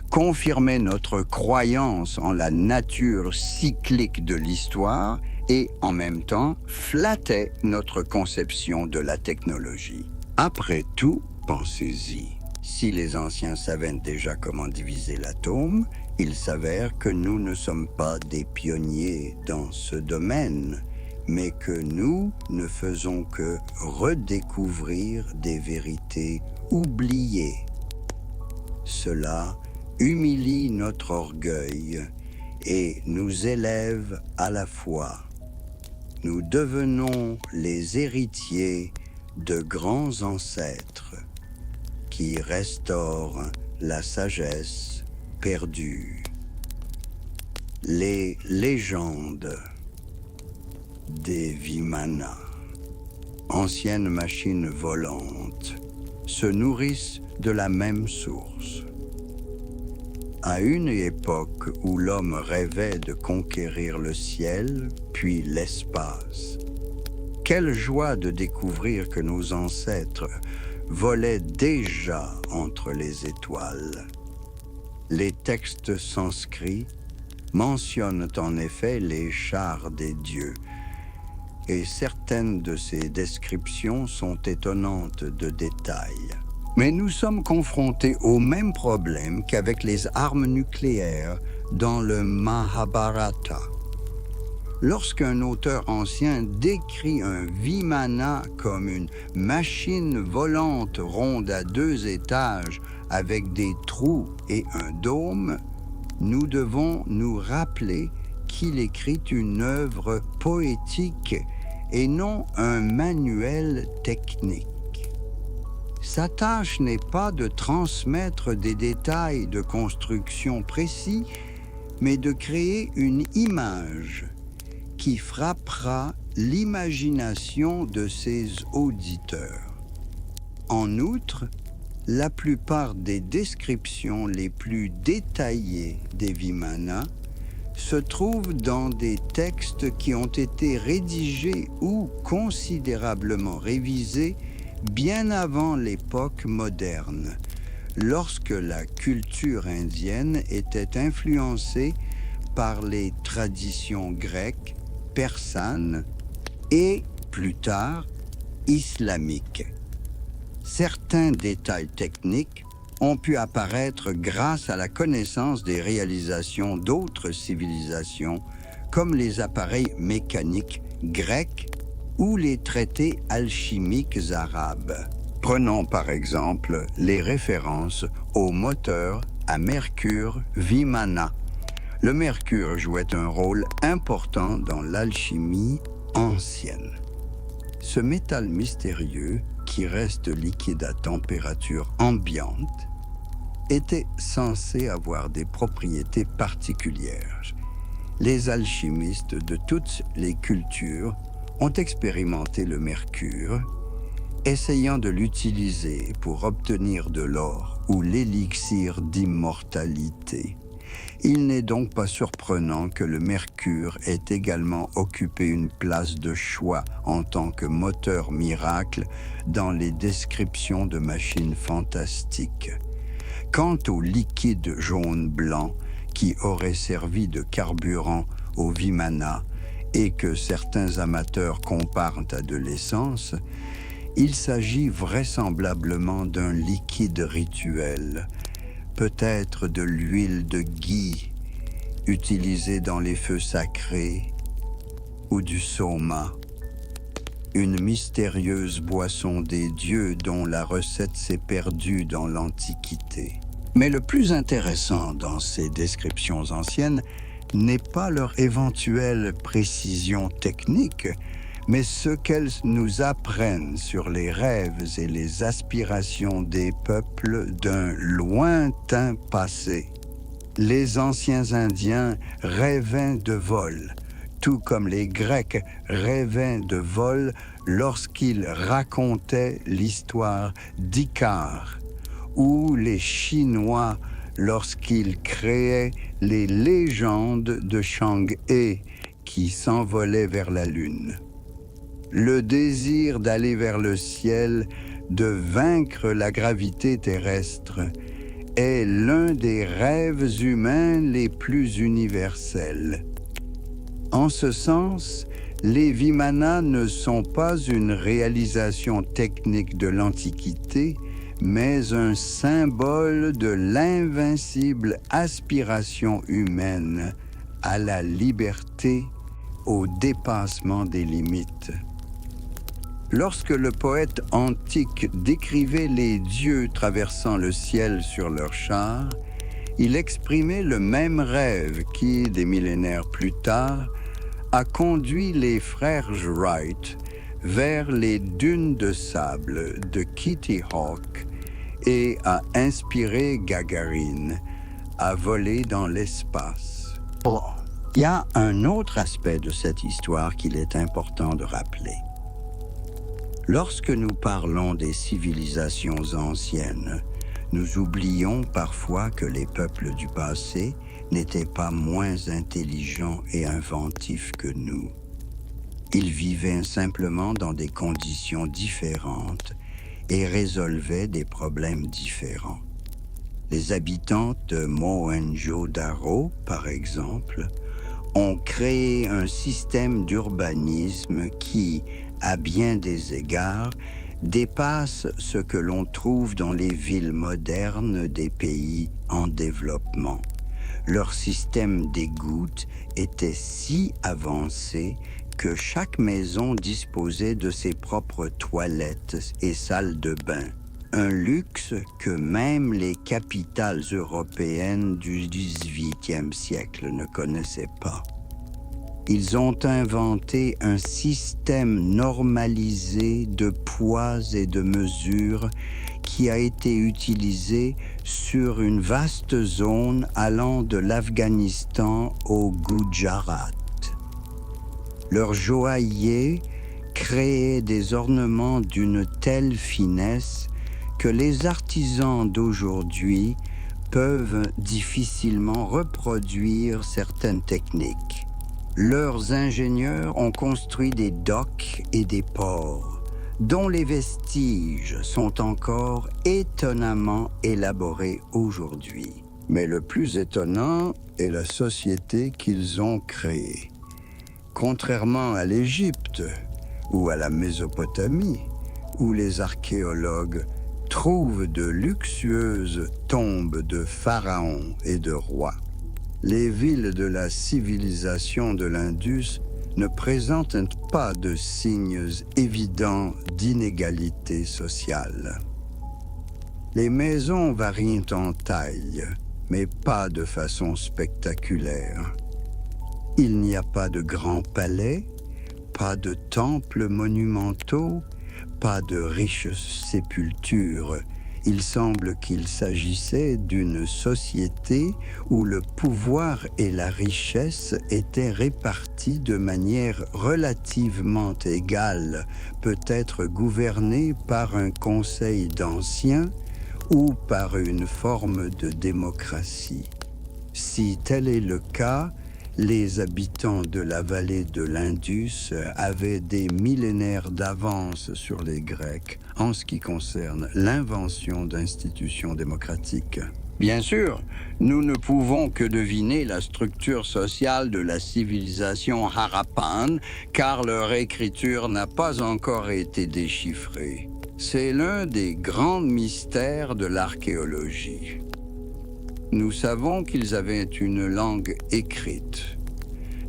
confirmait notre croyance en la nature cyclique de l'histoire et, en même temps, flattait notre conception de la technologie. Après tout, pensez-y, si les anciens savaient déjà comment diviser l'atome, il s'avère que nous ne sommes pas des pionniers dans ce domaine, mais que nous ne faisons que redécouvrir des vérités oubliées. Cela humilie notre orgueil et nous élève à la fois. Nous devenons les héritiers de grands ancêtres qui restaurent la sagesse perdue. Les légendes des Vimana, anciennes machines volantes, se nourrissent de la même source. À une époque où l'homme rêvait de conquérir le ciel, puis l'espace, quelle joie de découvrir que nos ancêtres volaient déjà entre les étoiles. Les textes sanscrits mentionnent en effet les chars des dieux, et certaines de ces descriptions sont étonnantes de détails. Mais nous sommes confrontés au même problème qu'avec les armes nucléaires dans le Mahabharata. Lorsqu'un auteur ancien décrit un Vimana comme une machine volante ronde à 2 étages avec des trous et un dôme, nous devons nous rappeler qu'il écrit une œuvre poétique et non un manuel technique. Sa tâche n'est pas de transmettre des détails de construction précis, mais de créer une image qui frappera l'imagination de ses auditeurs. En outre, la plupart des descriptions les plus détaillées des Vimana se trouvent dans des textes qui ont été rédigés ou considérablement révisés bien avant l'époque moderne, lorsque la culture indienne était influencée par les traditions grecques, persanes et, plus tard, islamiques. Certains détails techniques ont pu apparaître grâce à la connaissance des réalisations d'autres civilisations, comme les appareils mécaniques grecs ou les traités alchimiques arabes. Prenons par exemple les références au moteur à mercure Vimana. Le mercure jouait un rôle important dans l'alchimie ancienne. Ce métal mystérieux, qui reste liquide à température ambiante, était censé avoir des propriétés particulières. Les alchimistes de toutes les cultures ont expérimenté le mercure, essayant de l'utiliser pour obtenir de l'or ou l'élixir d'immortalité. Il n'est donc pas surprenant que le mercure ait également occupé une place de choix en tant que moteur miracle dans les descriptions de machines fantastiques. Quant au liquide jaune-blanc qui aurait servi de carburant au Vimana et que certains amateurs comparent à de l'essence, il s'agit vraisemblablement d'un liquide rituel, peut-être de l'huile de ghee utilisée dans les feux sacrés ou du soma, une mystérieuse boisson des dieux dont la recette s'est perdue dans l'Antiquité. Mais le plus intéressant dans ces descriptions anciennes n'est pas leur éventuelle précision technique, mais ce qu'elles nous apprennent sur les rêves et les aspirations des peuples d'un lointain passé. Les anciens Indiens rêvaient de vol, tout comme les Grecs rêvaient de vol lorsqu'ils racontaient l'histoire d'Icare, ou les Chinois lorsqu'ils créaient les légendes de Chang'e qui s'envolaient vers la Lune. Le désir d'aller vers le ciel, de vaincre la gravité terrestre, est l'un des rêves humains les plus universels. En ce sens, les Vimana ne sont pas une réalisation technique de l'Antiquité, mais un symbole de l'invincible aspiration humaine à la liberté, au dépassement des limites. Lorsque le poète antique décrivait les dieux traversant le ciel sur leurs chars, il exprimait le même rêve qui, des millénaires plus tard, a conduit les frères Wright vers les dunes de sable de Kitty Hawk et a inspiré Gagarine à voler dans l'espace. Bon, il y a un autre aspect de cette histoire qu'il est important de rappeler. Lorsque nous parlons des civilisations anciennes, nous oublions parfois que les peuples du passé n'étaient pas moins intelligents et inventifs que nous. Ils vivaient simplement dans des conditions différentes et résolvaient des problèmes différents. Les habitants de Mohenjo-Daro, par exemple, ont créé un système d'urbanisme qui, à bien des égards, dépasse ce que l'on trouve dans les villes modernes des pays en développement. leur système d'égouts était si avancé que chaque maison disposait de ses propres toilettes et salles de bain. Un luxe que même les capitales européennes du XVIIIe siècle ne connaissaient pas. Ils ont inventé un système normalisé de poids et de mesures qui a été utilisé sur une vaste zone allant de l'Afghanistan au Gujarat. Leurs joailliers créaient des ornements d'une telle finesse que les artisans d'aujourd'hui peuvent difficilement reproduire certaines techniques. Leurs ingénieurs ont construit des docks et des ports, dont les vestiges sont encore étonnamment élaborés aujourd'hui. Mais le plus étonnant est la société qu'ils ont créée. Contrairement à l'Égypte ou à la Mésopotamie, où les archéologues trouvent de luxueuses tombes de pharaons et de rois, les villes de la civilisation de l'Indus ne présentent pas de signes évidents d'inégalité sociale. Les maisons varient en taille, mais pas de façon spectaculaire. Il n'y a pas de grands palais, pas de temples monumentaux, pas de riches sépultures. Il semble qu'il s'agissait d'une société où le pouvoir et la richesse étaient répartis de manière relativement égale, peut-être gouvernée par un conseil d'anciens ou par une forme de démocratie. Si tel est le cas, les habitants de la vallée de l'Indus avaient des millénaires d'avance sur les Grecs en ce qui concerne l'invention d'institutions démocratiques. Bien sûr, nous ne pouvons que deviner la structure sociale de la civilisation Harappan, car leur écriture n'a pas encore été déchiffrée. C'est l'un des grands mystères de l'archéologie. Nous savons qu'ils avaient une langue écrite.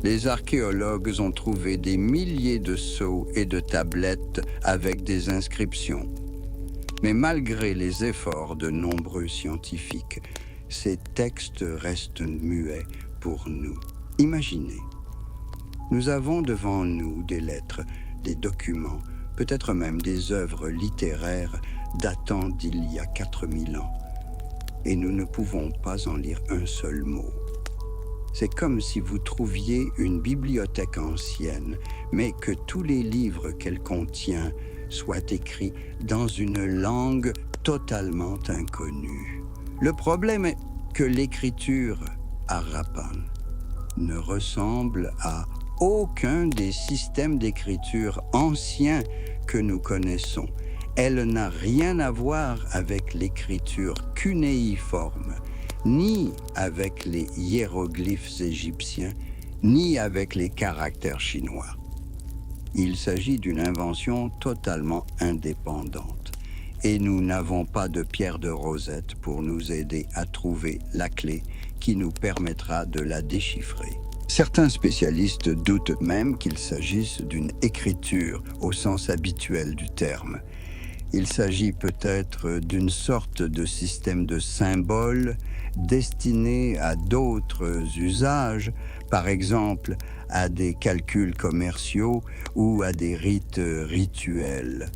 Les archéologues ont trouvé des milliers de sceaux et de tablettes avec des inscriptions. Mais malgré les efforts de nombreux scientifiques, ces textes restent muets pour nous. Imaginez, nous avons devant nous des lettres, des documents, peut-être même des œuvres littéraires datant d'il y a 4000 ans. Et nous ne pouvons pas en lire un seul mot. C'est comme si vous trouviez une bibliothèque ancienne, mais que tous les livres qu'elle contient soient écrits dans une langue totalement inconnue. Le problème est que l'écriture Harappan ne ressemble à aucun des systèmes d'écriture anciens que nous connaissons. Elle n'a rien à voir avec l'écriture cunéiforme, ni avec les hiéroglyphes égyptiens, ni avec les caractères chinois. Il s'agit d'une invention totalement indépendante, et nous n'avons pas de pierre de Rosette pour nous aider à trouver la clé qui nous permettra de la déchiffrer. Certains spécialistes doutent même qu'il s'agisse d'une écriture au sens habituel du terme. Il s'agit peut-être d'une sorte de système de symboles destiné à d'autres usages, par exemple à des calculs commerciaux ou à des rites rituels.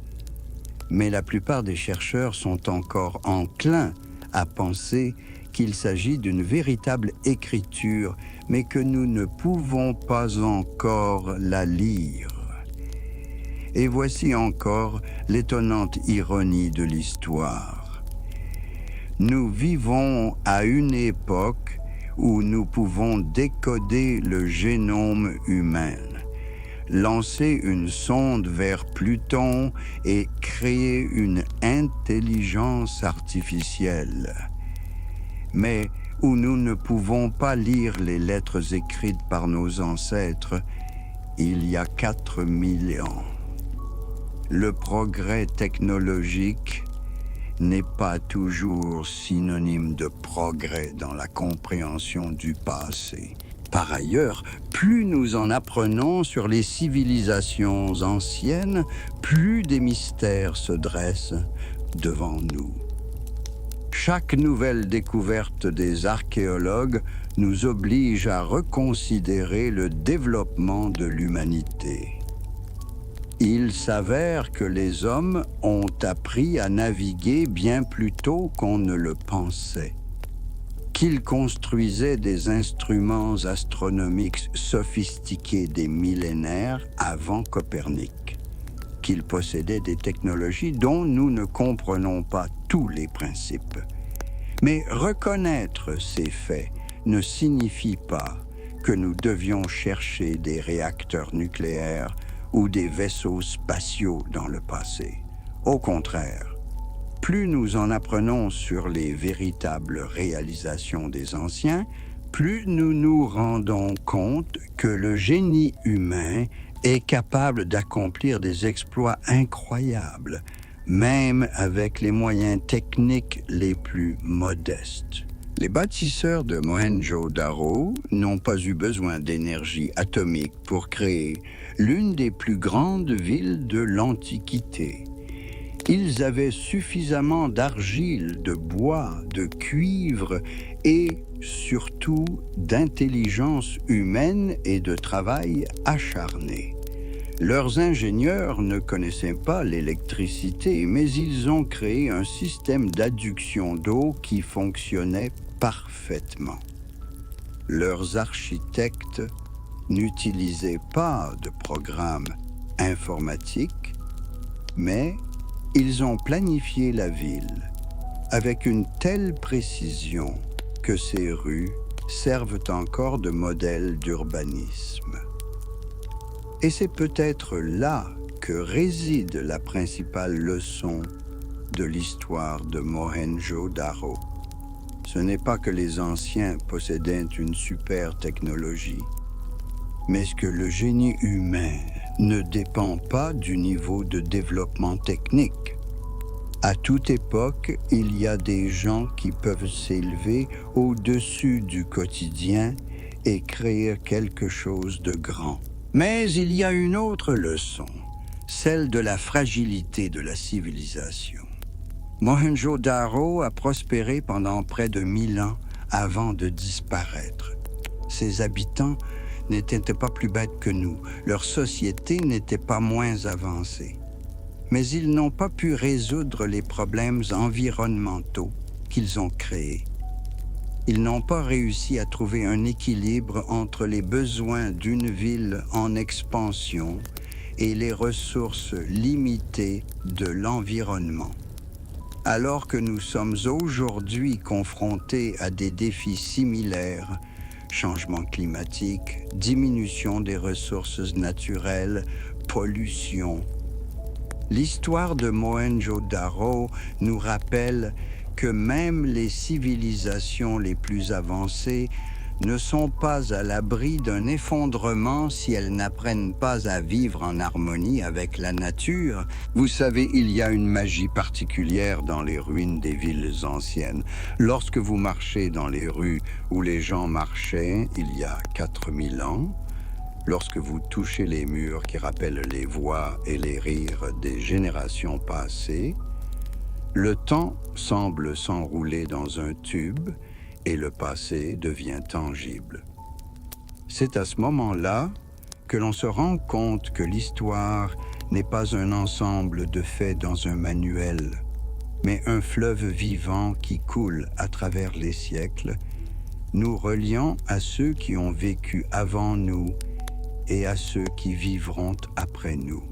Mais la plupart des chercheurs sont encore enclins à penser qu'il s'agit d'une véritable écriture, mais que nous ne pouvons pas encore la lire. Et voici encore l'étonnante ironie de l'histoire. Nous vivons à une époque où nous pouvons décoder le génome humain, lancer une sonde vers Pluton et créer une intelligence artificielle. Mais où nous ne pouvons pas lire les lettres écrites par nos ancêtres il y a 4000 ans. Le progrès technologique n'est pas toujours synonyme de progrès dans la compréhension du passé. Par ailleurs, plus nous en apprenons sur les civilisations anciennes, plus des mystères se dressent devant nous. Chaque nouvelle découverte des archéologues nous oblige à reconsidérer le développement de l'humanité. Il s'avère que les hommes ont appris à naviguer bien plus tôt qu'on ne le pensait, qu'ils construisaient des instruments astronomiques sophistiqués des millénaires avant Copernic, qu'ils possédaient des technologies dont nous ne comprenons pas tous les principes. Mais reconnaître ces faits ne signifie pas que nous devions chercher des réacteurs nucléaires ou des vaisseaux spatiaux dans le passé. Au contraire, plus nous en apprenons sur les véritables réalisations des anciens, plus nous nous rendons compte que le génie humain est capable d'accomplir des exploits incroyables, même avec les moyens techniques les plus modestes. Les bâtisseurs de Mohenjo-Daro n'ont pas eu besoin d'énergie atomique pour créer l'une des plus grandes villes de l'Antiquité. Ils avaient suffisamment d'argile, de bois, de cuivre et surtout d'intelligence humaine et de travail acharné. Leurs ingénieurs ne connaissaient pas l'électricité, mais ils ont créé un système d'adduction d'eau qui fonctionnait parfaitement. Leurs architectes n'utilisaient pas de programme informatique, mais ils ont planifié la ville avec une telle précision que ces rues servent encore de modèle d'urbanisme. Et c'est peut-être là que réside la principale leçon de l'histoire de Mohenjo-Daro. Ce n'est pas que les anciens possédaient une super technologie, mais que le génie humain ne dépend pas du niveau de développement technique. À toute époque, il y a des gens qui peuvent s'élever au-dessus du quotidien et créer quelque chose de grand. Mais il y a une autre leçon, celle de la fragilité de la civilisation. Mohenjo-Daro a prospéré pendant près de 1000 ans avant de disparaître. Ses habitants n'étaient pas plus bêtes que nous, leur société n'était pas moins avancée. Mais ils n'ont pas pu résoudre les problèmes environnementaux qu'ils ont créés. Ils n'ont pas réussi à trouver un équilibre entre les besoins d'une ville en expansion et les ressources limitées de l'environnement. Alors que nous sommes aujourd'hui confrontés à des défis similaires, changement climatique, diminution des ressources naturelles, pollution, l'histoire de Mohenjo-Daro nous rappelle que même les civilisations les plus avancées ne sont pas à l'abri d'un effondrement si elles n'apprennent pas à vivre en harmonie avec la nature. Vous savez, il y a une magie particulière dans les ruines des villes anciennes. Lorsque vous marchez dans les rues où les gens marchaient il y a 4000 ans, lorsque vous touchez les murs qui rappellent les voix et les rires des générations passées, le temps semble s'enrouler dans un tube et le passé devient tangible. C'est à ce moment-là que l'on se rend compte que l'histoire n'est pas un ensemble de faits dans un manuel, mais un fleuve vivant qui coule à travers les siècles, nous reliant à ceux qui ont vécu avant nous et à ceux qui vivront après nous.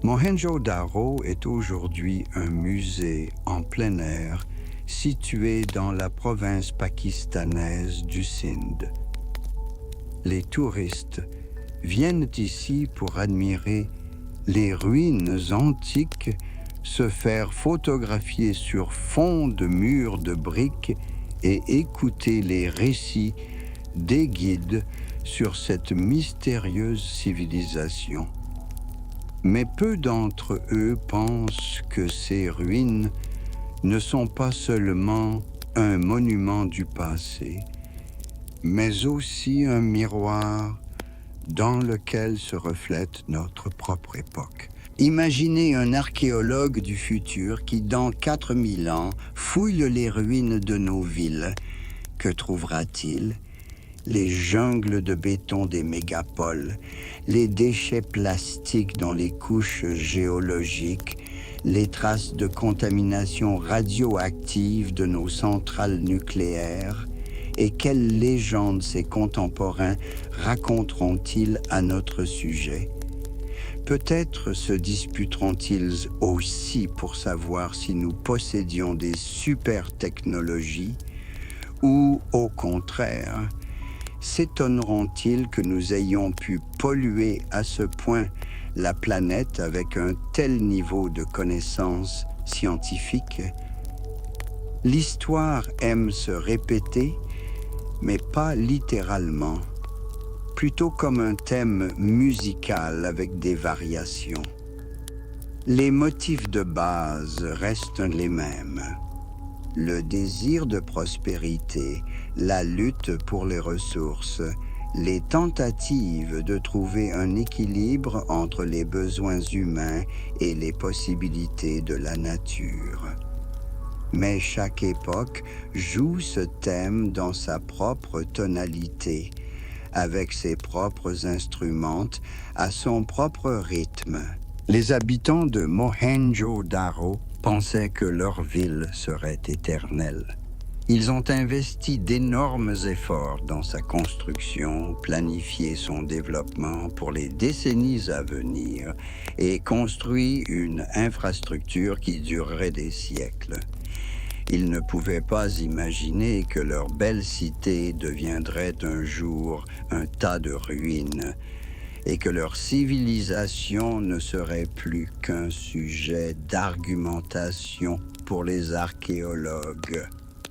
Mohenjo-Daro est aujourd'hui un musée en plein air situé dans la province pakistanaise du Sindh. Les touristes viennent ici pour admirer les ruines antiques, se faire photographier sur fond de murs de briques et écouter les récits des guides sur cette mystérieuse civilisation. Mais peu d'entre eux pensent que ces ruines ne sont pas seulement un monument du passé, mais aussi un miroir dans lequel se reflète notre propre époque. Imaginez un archéologue du futur qui, dans 4000 ans, fouille les ruines de nos villes. Que trouvera-t-il? Les jungles de béton des mégapoles, les déchets plastiques dans les couches géologiques, les traces de contamination radioactive de nos centrales nucléaires. Et quelles légendes ces contemporains raconteront-ils à notre sujet? Peut-être se disputeront-ils aussi pour savoir si nous possédions des super technologies ou, au contraire, s'étonneront-ils que nous ayons pu polluer à ce point la planète avec un tel niveau de connaissances scientifiques? L'histoire aime se répéter, mais pas littéralement, plutôt comme un thème musical avec des variations. Les motifs de base restent les mêmes. Le désir de prospérité, la lutte pour les ressources, les tentatives de trouver un équilibre entre les besoins humains et les possibilités de la nature. Mais chaque époque joue ce thème dans sa propre tonalité, avec ses propres instruments, à son propre rythme. Les habitants de Mohenjo-Daro pensaient que leur ville serait éternelle. Ils ont investi d'énormes efforts dans sa construction, planifié son développement pour les décennies à venir et construit une infrastructure qui durerait des siècles. Ils ne pouvaient pas imaginer que leur belle cité deviendrait un jour un tas de ruines et que leur civilisation ne serait plus qu'un sujet d'argumentation pour les archéologues.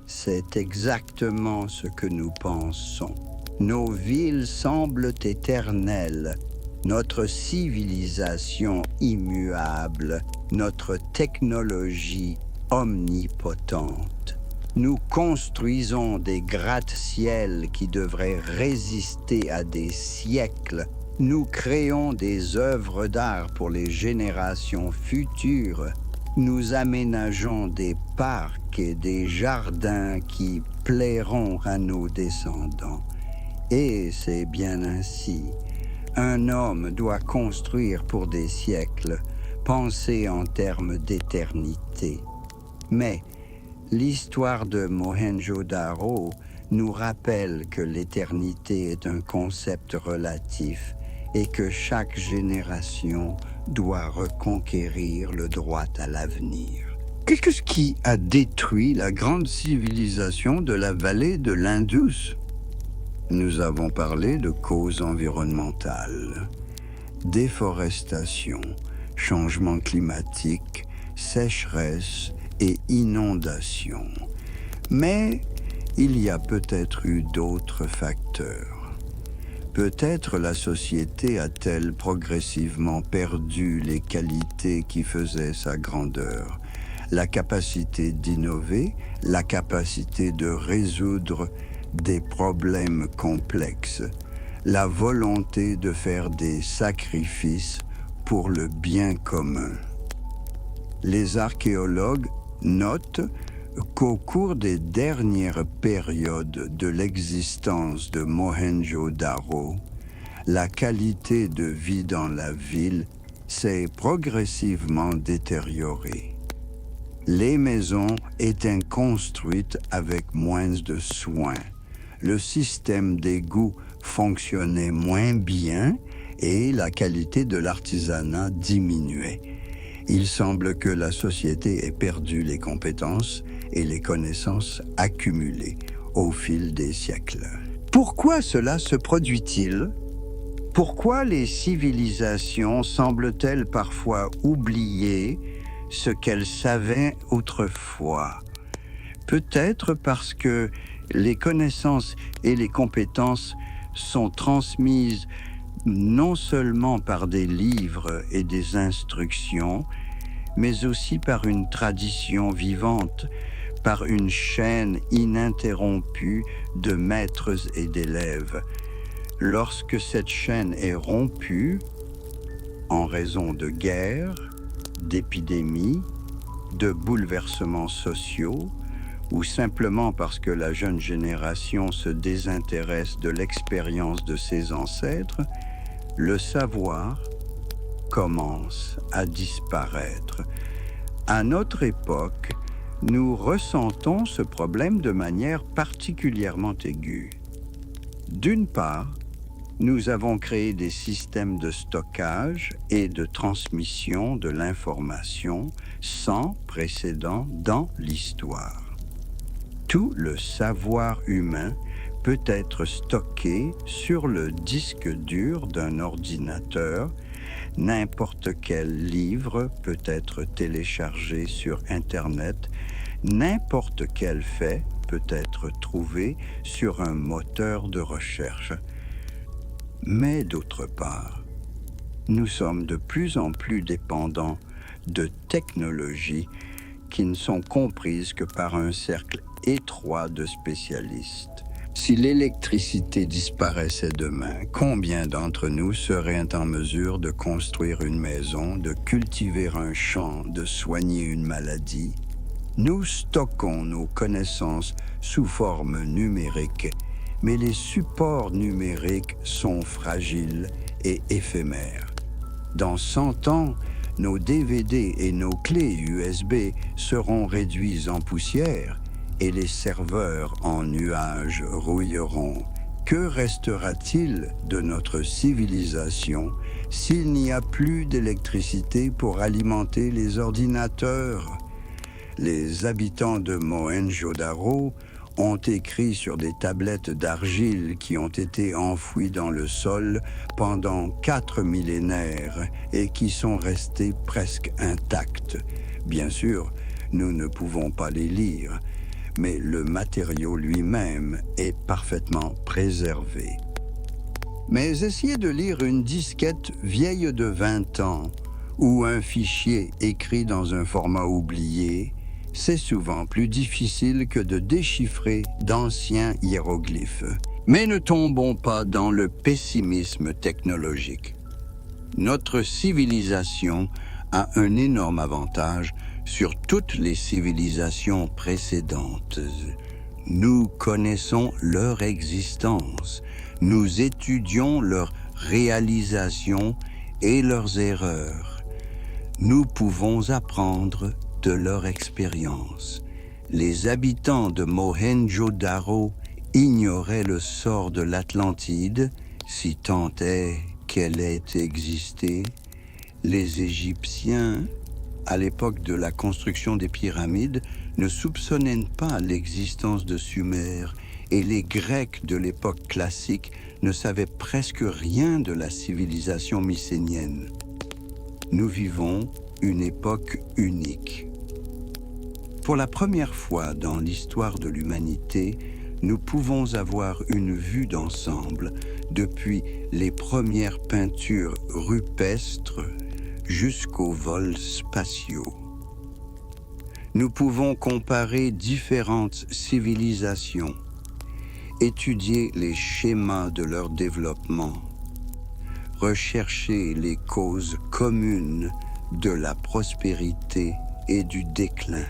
C'est exactement ce que nous pensons. Nos villes semblent éternelles, notre civilisation immuable, notre technologie omnipotente. Nous construisons des gratte-ciels qui devraient résister à des siècles. Nous créons des œuvres d'art pour les générations futures. Nous aménageons des parcs et des jardins qui plairont à nos descendants. Et c'est bien ainsi. Un homme doit construire pour des siècles, penser en termes d'éternité. Mais l'histoire de Mohenjo-Daro nous rappelle que l'éternité est un concept relatif et que chaque génération doit reconquérir le droit à l'avenir. Qu'est-ce qui a détruit la grande civilisation de la vallée de l'Indus? Nous avons parlé de causes environnementales, déforestation, changement climatique, sécheresse et inondations. Mais il y a peut-être eu d'autres facteurs. Peut-être la société a-t-elle progressivement perdu les qualités qui faisaient sa grandeur, la capacité d'innover, la capacité de résoudre des problèmes complexes, la volonté de faire des sacrifices pour le bien commun. Les archéologues notent qu'au cours des dernières périodes de l'existence de Mohenjo-Daro, la qualité de vie dans la ville s'est progressivement détériorée. Les maisons étaient construites avec moins de soin. Le système d'égout fonctionnait moins bien et la qualité de l'artisanat diminuait. Il semble que la société ait perdu les compétences et les connaissances accumulées au fil des siècles. Pourquoi cela se produit-il? Pourquoi les civilisations semblent-elles parfois oublier ce qu'elles savaient autrefois? Peut-être parce que les connaissances et les compétences sont transmises non seulement par des livres et des instructions, mais aussi par une tradition vivante, par une chaîne ininterrompue de maîtres et d'élèves. Lorsque cette chaîne est rompue, en raison de guerres, d'épidémies, de bouleversements sociaux, ou simplement parce que la jeune génération se désintéresse de l'expérience de ses ancêtres, le savoir commence à disparaître. À notre époque, nous ressentons ce problème de manière particulièrement aiguë. D'une part, nous avons créé des systèmes de stockage et de transmission de l'information sans précédent dans l'histoire. Tout le savoir humain peut être stocké sur le disque dur d'un ordinateur. N'importe quel livre peut être téléchargé sur Internet. N'importe quel fait peut être trouvé sur un moteur de recherche. Mais d'autre part, nous sommes de plus en plus dépendants de technologies qui ne sont comprises que par un cercle étroit de spécialistes. Si l'électricité disparaissait demain, combien d'entre nous seraient en mesure de construire une maison, de cultiver un champ, de soigner une maladie? Nous stockons nos connaissances sous forme numérique, mais les supports numériques sont fragiles et éphémères. Dans 100 ans, nos DVD et nos clés USB seront réduits en poussière et les serveurs en nuages rouilleront. Que restera-t-il de notre civilisation s'il n'y a plus d'électricité pour alimenter les ordinateurs? Les habitants de Mohenjo-Daro ont écrit sur des tablettes d'argile qui ont été enfouies dans le sol pendant 4 millénaires et qui sont restées presque intactes. Bien sûr, nous ne pouvons pas les lire, mais le matériau lui-même est parfaitement préservé. Mais essayez de lire une disquette vieille de 20 ans ou un fichier écrit dans un format oublié, c'est souvent plus difficile que de déchiffrer d'anciens hiéroglyphes. Mais ne tombons pas dans le pessimisme technologique. Notre civilisation a un énorme avantage sur toutes les civilisations précédentes. Nous connaissons leur existence, nous étudions leurs réalisations et leurs erreurs. Nous pouvons apprendre de leur expérience. Les habitants de Mohenjo-Daro ignoraient le sort de l'Atlantide, si tant est qu'elle ait existé. Les Égyptiens, à l'époque de la construction des pyramides, ne soupçonnaient pas l'existence de Sumer, et les Grecs de l'époque classique ne savaient presque rien de la civilisation mycénienne. Nous vivons une époque unique. Pour la première fois dans l'histoire de l'humanité, nous pouvons avoir une vue d'ensemble depuis les premières peintures rupestres jusqu'aux vols spatiaux. Nous pouvons comparer différentes civilisations, étudier les schémas de leur développement, rechercher les causes communes de la prospérité et du déclin.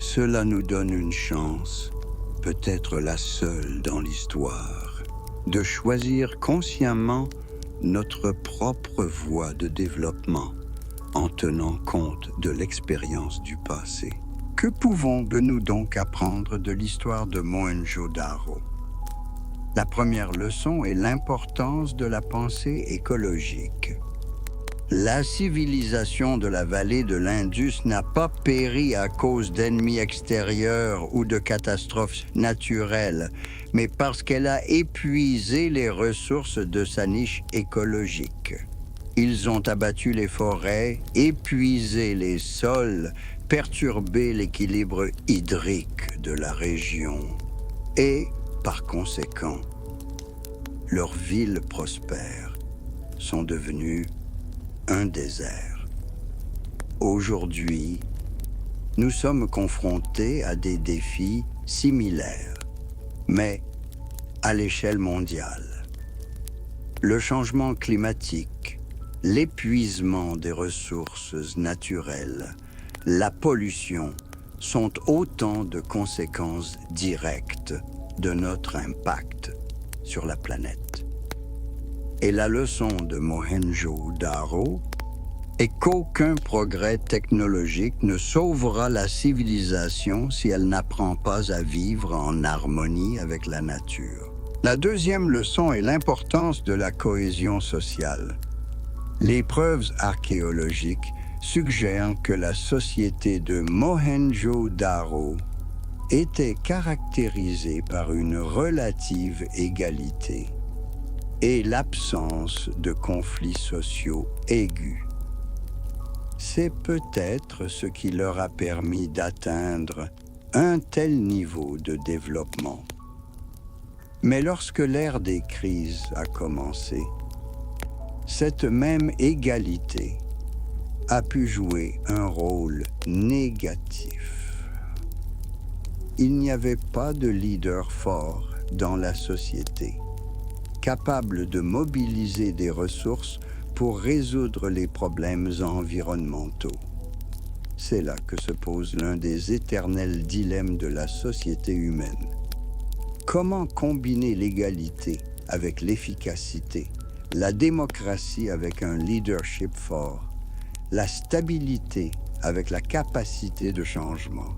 Cela nous donne une chance, peut-être la seule dans l'histoire, de choisir consciemment notre propre voie de développement en tenant compte de l'expérience du passé. Que pouvons-nous donc apprendre de l'histoire de Mohenjo-Daro? La première leçon est l'importance de la pensée écologique. La civilisation de la vallée de l'Indus n'a pas péri à cause d'ennemis extérieurs ou de catastrophes naturelles, mais parce qu'elle a épuisé les ressources de sa niche écologique. Ils ont abattu les forêts, épuisé les sols, perturbé l'équilibre hydrique de la région. Et, par conséquent, leurs villes prospères sont devenues un désert. Aujourd'hui, nous sommes confrontés à des défis similaires, mais à l'échelle mondiale. Le changement climatique, l'épuisement des ressources naturelles, la pollution sont autant de conséquences directes de notre impact sur la planète. Et la leçon de Mohenjo-Daro est qu'aucun progrès technologique ne sauvera la civilisation si elle n'apprend pas à vivre en harmonie avec la nature. La deuxième leçon est l'importance de la cohésion sociale. Les preuves archéologiques suggèrent que la société de Mohenjo-Daro était caractérisée par une relative égalité et l'absence de conflits sociaux aigus. C'est peut-être ce qui leur a permis d'atteindre un tel niveau de développement. Mais lorsque l'ère des crises a commencé, cette même égalité a pu jouer un rôle négatif. Il n'y avait pas de leader fort dans la société, capable de mobiliser des ressources pour résoudre les problèmes environnementaux. C'est là que se pose l'un des éternels dilemmes de la société humaine. Comment combiner l'égalité avec l'efficacité, la démocratie avec un leadership fort, la stabilité avec la capacité de changement?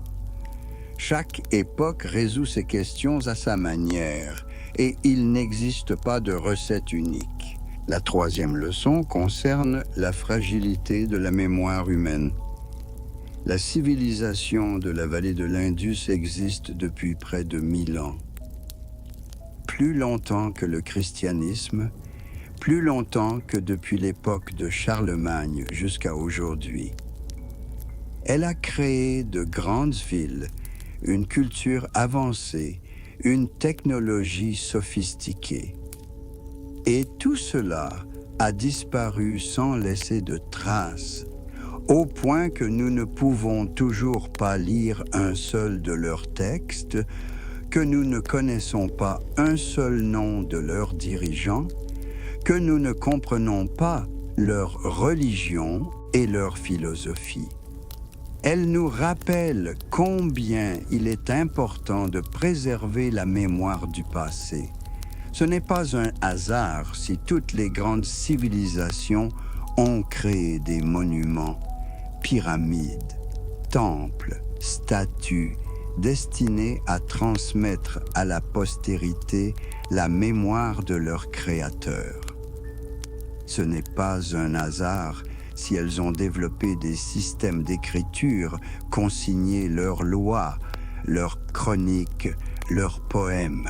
Chaque époque résout ces questions à sa manière et il n'existe pas de recette unique. La troisième leçon concerne la fragilité de la mémoire humaine. La civilisation de la vallée de l'Indus existe depuis près de 1000 ans. Plus longtemps que le christianisme, plus longtemps que depuis l'époque de Charlemagne jusqu'à aujourd'hui. Elle a créé de grandes villes, une culture avancée, une technologie sophistiquée. Et tout cela a disparu sans laisser de traces, au point que nous ne pouvons toujours pas lire un seul de leurs textes, que nous ne connaissons pas un seul nom de leurs dirigeants, que nous ne comprenons pas leur religion et leur philosophie. Elle nous rappelle combien il est important de préserver la mémoire du passé. Ce n'est pas un hasard si toutes les grandes civilisations ont créé des monuments, pyramides, temples, statues, destinés à transmettre à la postérité la mémoire de leurs créateurs. Ce n'est pas un hasard si elles ont développé des systèmes d'écriture, consigné leurs lois, leurs chroniques, leurs poèmes.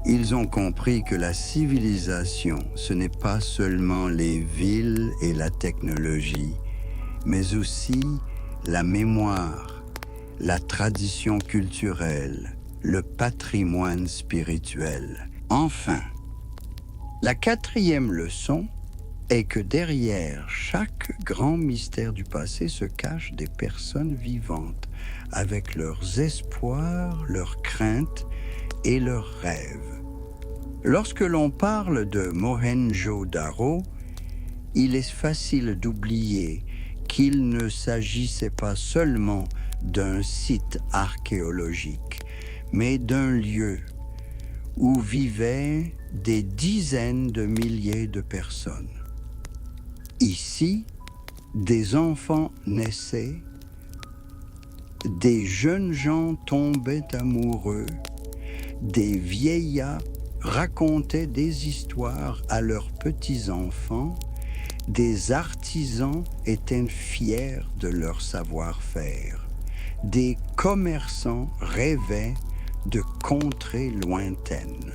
Ils ont compris que la civilisation, ce n'est pas seulement les villes et la technologie, mais aussi la mémoire, la tradition culturelle, le patrimoine spirituel. Enfin, la quatrième leçon est que derrière chaque grand mystère du passé se cachent des personnes vivantes, avec leurs espoirs, leurs craintes et leurs rêves. Lorsque l'on parle de Mohenjo-Daro, il est facile d'oublier qu'il ne s'agissait pas seulement d'un site archéologique, mais d'un lieu où vivaient des dizaines de milliers de personnes. Ici, des enfants naissaient, des jeunes gens tombaient amoureux, des vieillards racontaient des histoires à leurs petits-enfants, des artisans étaient fiers de leur savoir-faire, des commerçants rêvaient de contrées lointaines.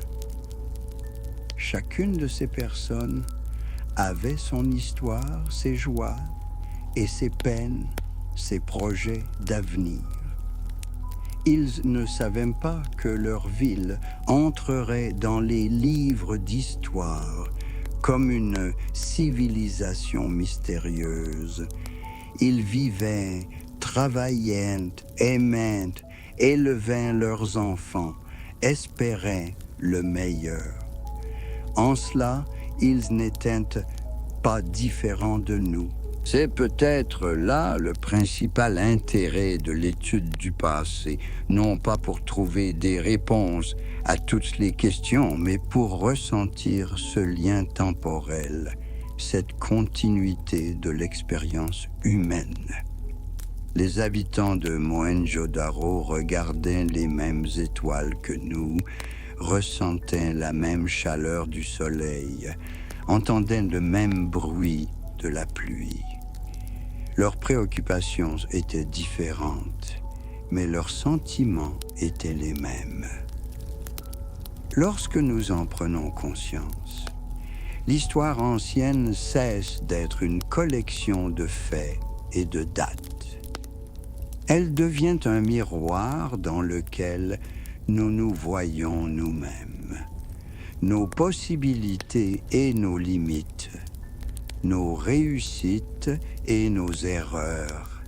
Chacune de ces personnes avait son histoire, ses joies et ses peines, ses projets d'avenir. Ils ne savaient pas que leur ville entrerait dans les livres d'histoire comme une civilisation mystérieuse. Ils vivaient, travaillaient, aimaient, élevaient leurs enfants, espéraient le meilleur. En cela, ils n'étaient pas différents de nous. C'est peut-être là le principal intérêt de l'étude du passé, non pas pour trouver des réponses à toutes les questions, mais pour ressentir ce lien temporel, cette continuité de l'expérience humaine. Les habitants de Mohenjo-Daro regardaient les mêmes étoiles que nous, ressentaient la même chaleur du soleil, entendaient le même bruit de la pluie. Leurs préoccupations étaient différentes, mais leurs sentiments étaient les mêmes. Lorsque nous en prenons conscience, l'histoire ancienne cesse d'être une collection de faits et de dates. Elle devient un miroir dans lequel nous nous voyons nous-mêmes, nos possibilités et nos limites, nos réussites et nos erreurs,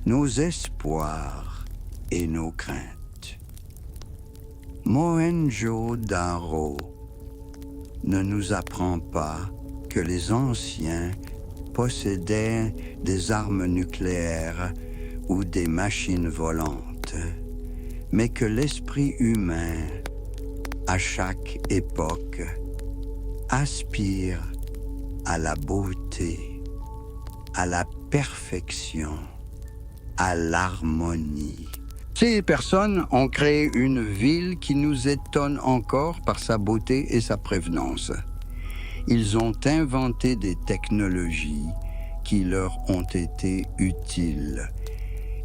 nos espoirs et nos craintes. Mohenjo-Daro ne nous apprend pas que les anciens possédaient des armes nucléaires ou des machines volantes, mais que l'esprit humain, à chaque époque, aspire à la beauté, à la perfection, à l'harmonie. Ces personnes ont créé une ville qui nous étonne encore par sa beauté et sa prévenance. Ils ont inventé des technologies qui leur ont été utiles.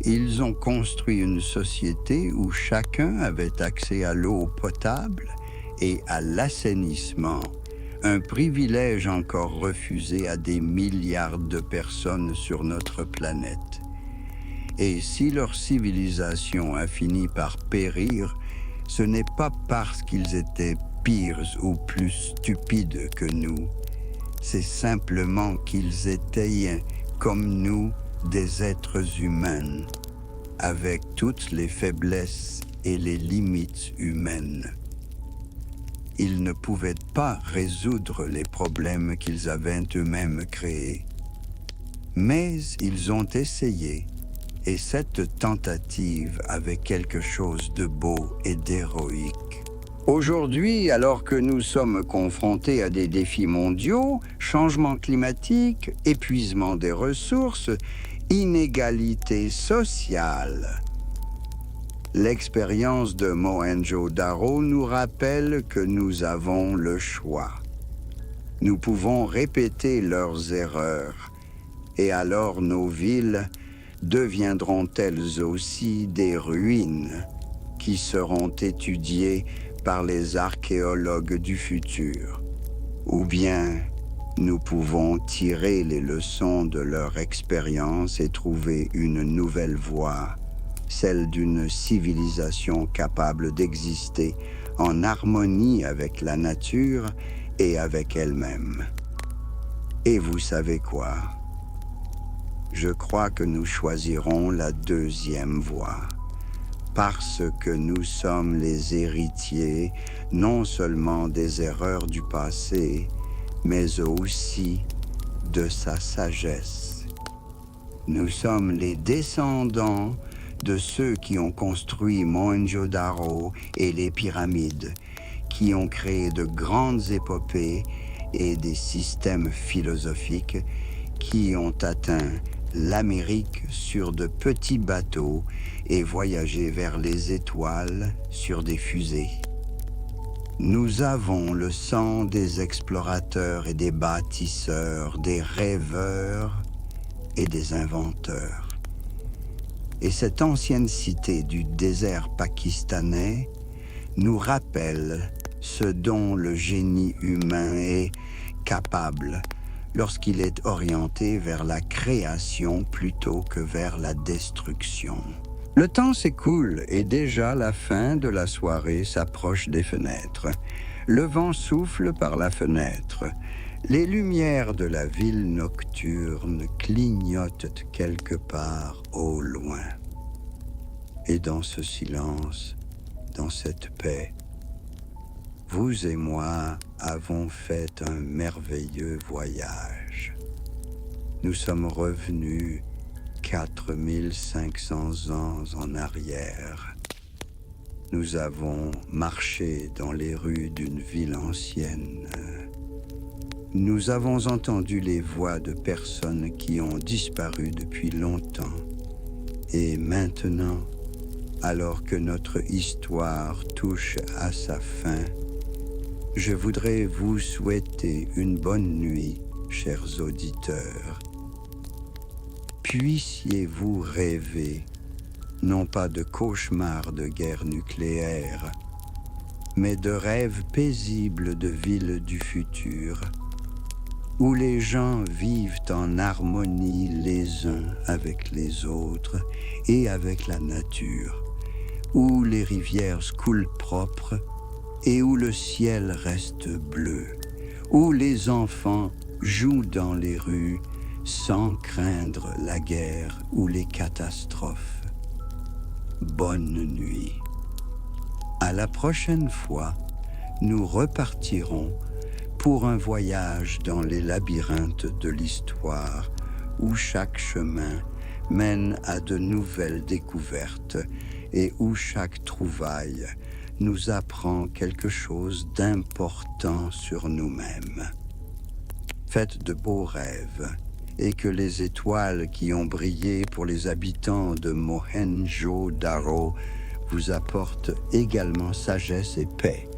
Ils ont construit une société où chacun avait accès à l'eau potable et à l'assainissement, un privilège encore refusé à des milliards de personnes sur notre planète. Et si leur civilisation a fini par périr, ce n'est pas parce qu'ils étaient pires ou plus stupides que nous. C'est simplement qu'ils étaient, comme nous, des êtres humains, avec toutes les faiblesses et les limites humaines. Ils ne pouvaient pas résoudre les problèmes qu'ils avaient eux-mêmes créés. Mais ils ont essayé, et cette tentative avait quelque chose de beau et d'héroïque. Aujourd'hui, alors que nous sommes confrontés à des défis mondiaux, changement climatique, épuisement des ressources, inégalité sociale, l'expérience de Mohenjo-Daro nous rappelle que nous avons le choix. Nous pouvons répéter leurs erreurs, et alors nos villes deviendront-elles aussi des ruines qui seront étudiées par les archéologues du futur. Ou bien nous pouvons tirer les leçons de leur expérience et trouver une nouvelle voie, celle d'une civilisation capable d'exister en harmonie avec la nature et avec elle-même. Et vous savez quoi? Je crois que nous choisirons la deuxième voie, parce que nous sommes les héritiers non seulement des erreurs du passé, mais aussi de sa sagesse. Nous sommes les descendants de ceux qui ont construit Mohenjo-Daro et les pyramides, qui ont créé de grandes épopées et des systèmes philosophiques qui ont atteint l'Amérique sur de petits bateaux et voyagé vers les étoiles sur des fusées. Nous avons le sang des explorateurs et des bâtisseurs, des rêveurs et des inventeurs. Et cette ancienne cité du désert pakistanais nous rappelle ce dont le génie humain est capable lorsqu'il est orienté vers la création plutôt que vers la destruction. Le temps s'écoule et déjà la fin de la soirée s'approche des fenêtres. Le vent souffle par la fenêtre. Les lumières de la ville nocturne clignotent quelque part au loin. Et dans ce silence, dans cette paix, vous et moi avons fait un merveilleux voyage. Nous sommes revenus 4500 ans en arrière. Nous avons marché dans les rues d'une ville ancienne. Nous avons entendu les voix de personnes qui ont disparu depuis longtemps. Et maintenant, alors que notre histoire touche à sa fin, je voudrais vous souhaiter une bonne nuit, chers auditeurs. Puissiez-vous rêver, non pas de cauchemars de guerre nucléaire, mais de rêves paisibles de villes du futur, où les gens vivent en harmonie les uns avec les autres et avec la nature, où les rivières coulent propres et où le ciel reste bleu, où les enfants jouent dans les rues sans craindre la guerre ou les catastrophes. Bonne nuit. À la prochaine fois, nous repartirons pour un voyage dans les labyrinthes de l'histoire où chaque chemin mène à de nouvelles découvertes et où chaque trouvaille nous apprend quelque chose d'important sur nous-mêmes. Faites de beaux rêves et que les étoiles qui ont brillé pour les habitants de Mohenjo-Daro vous apportent également sagesse et paix.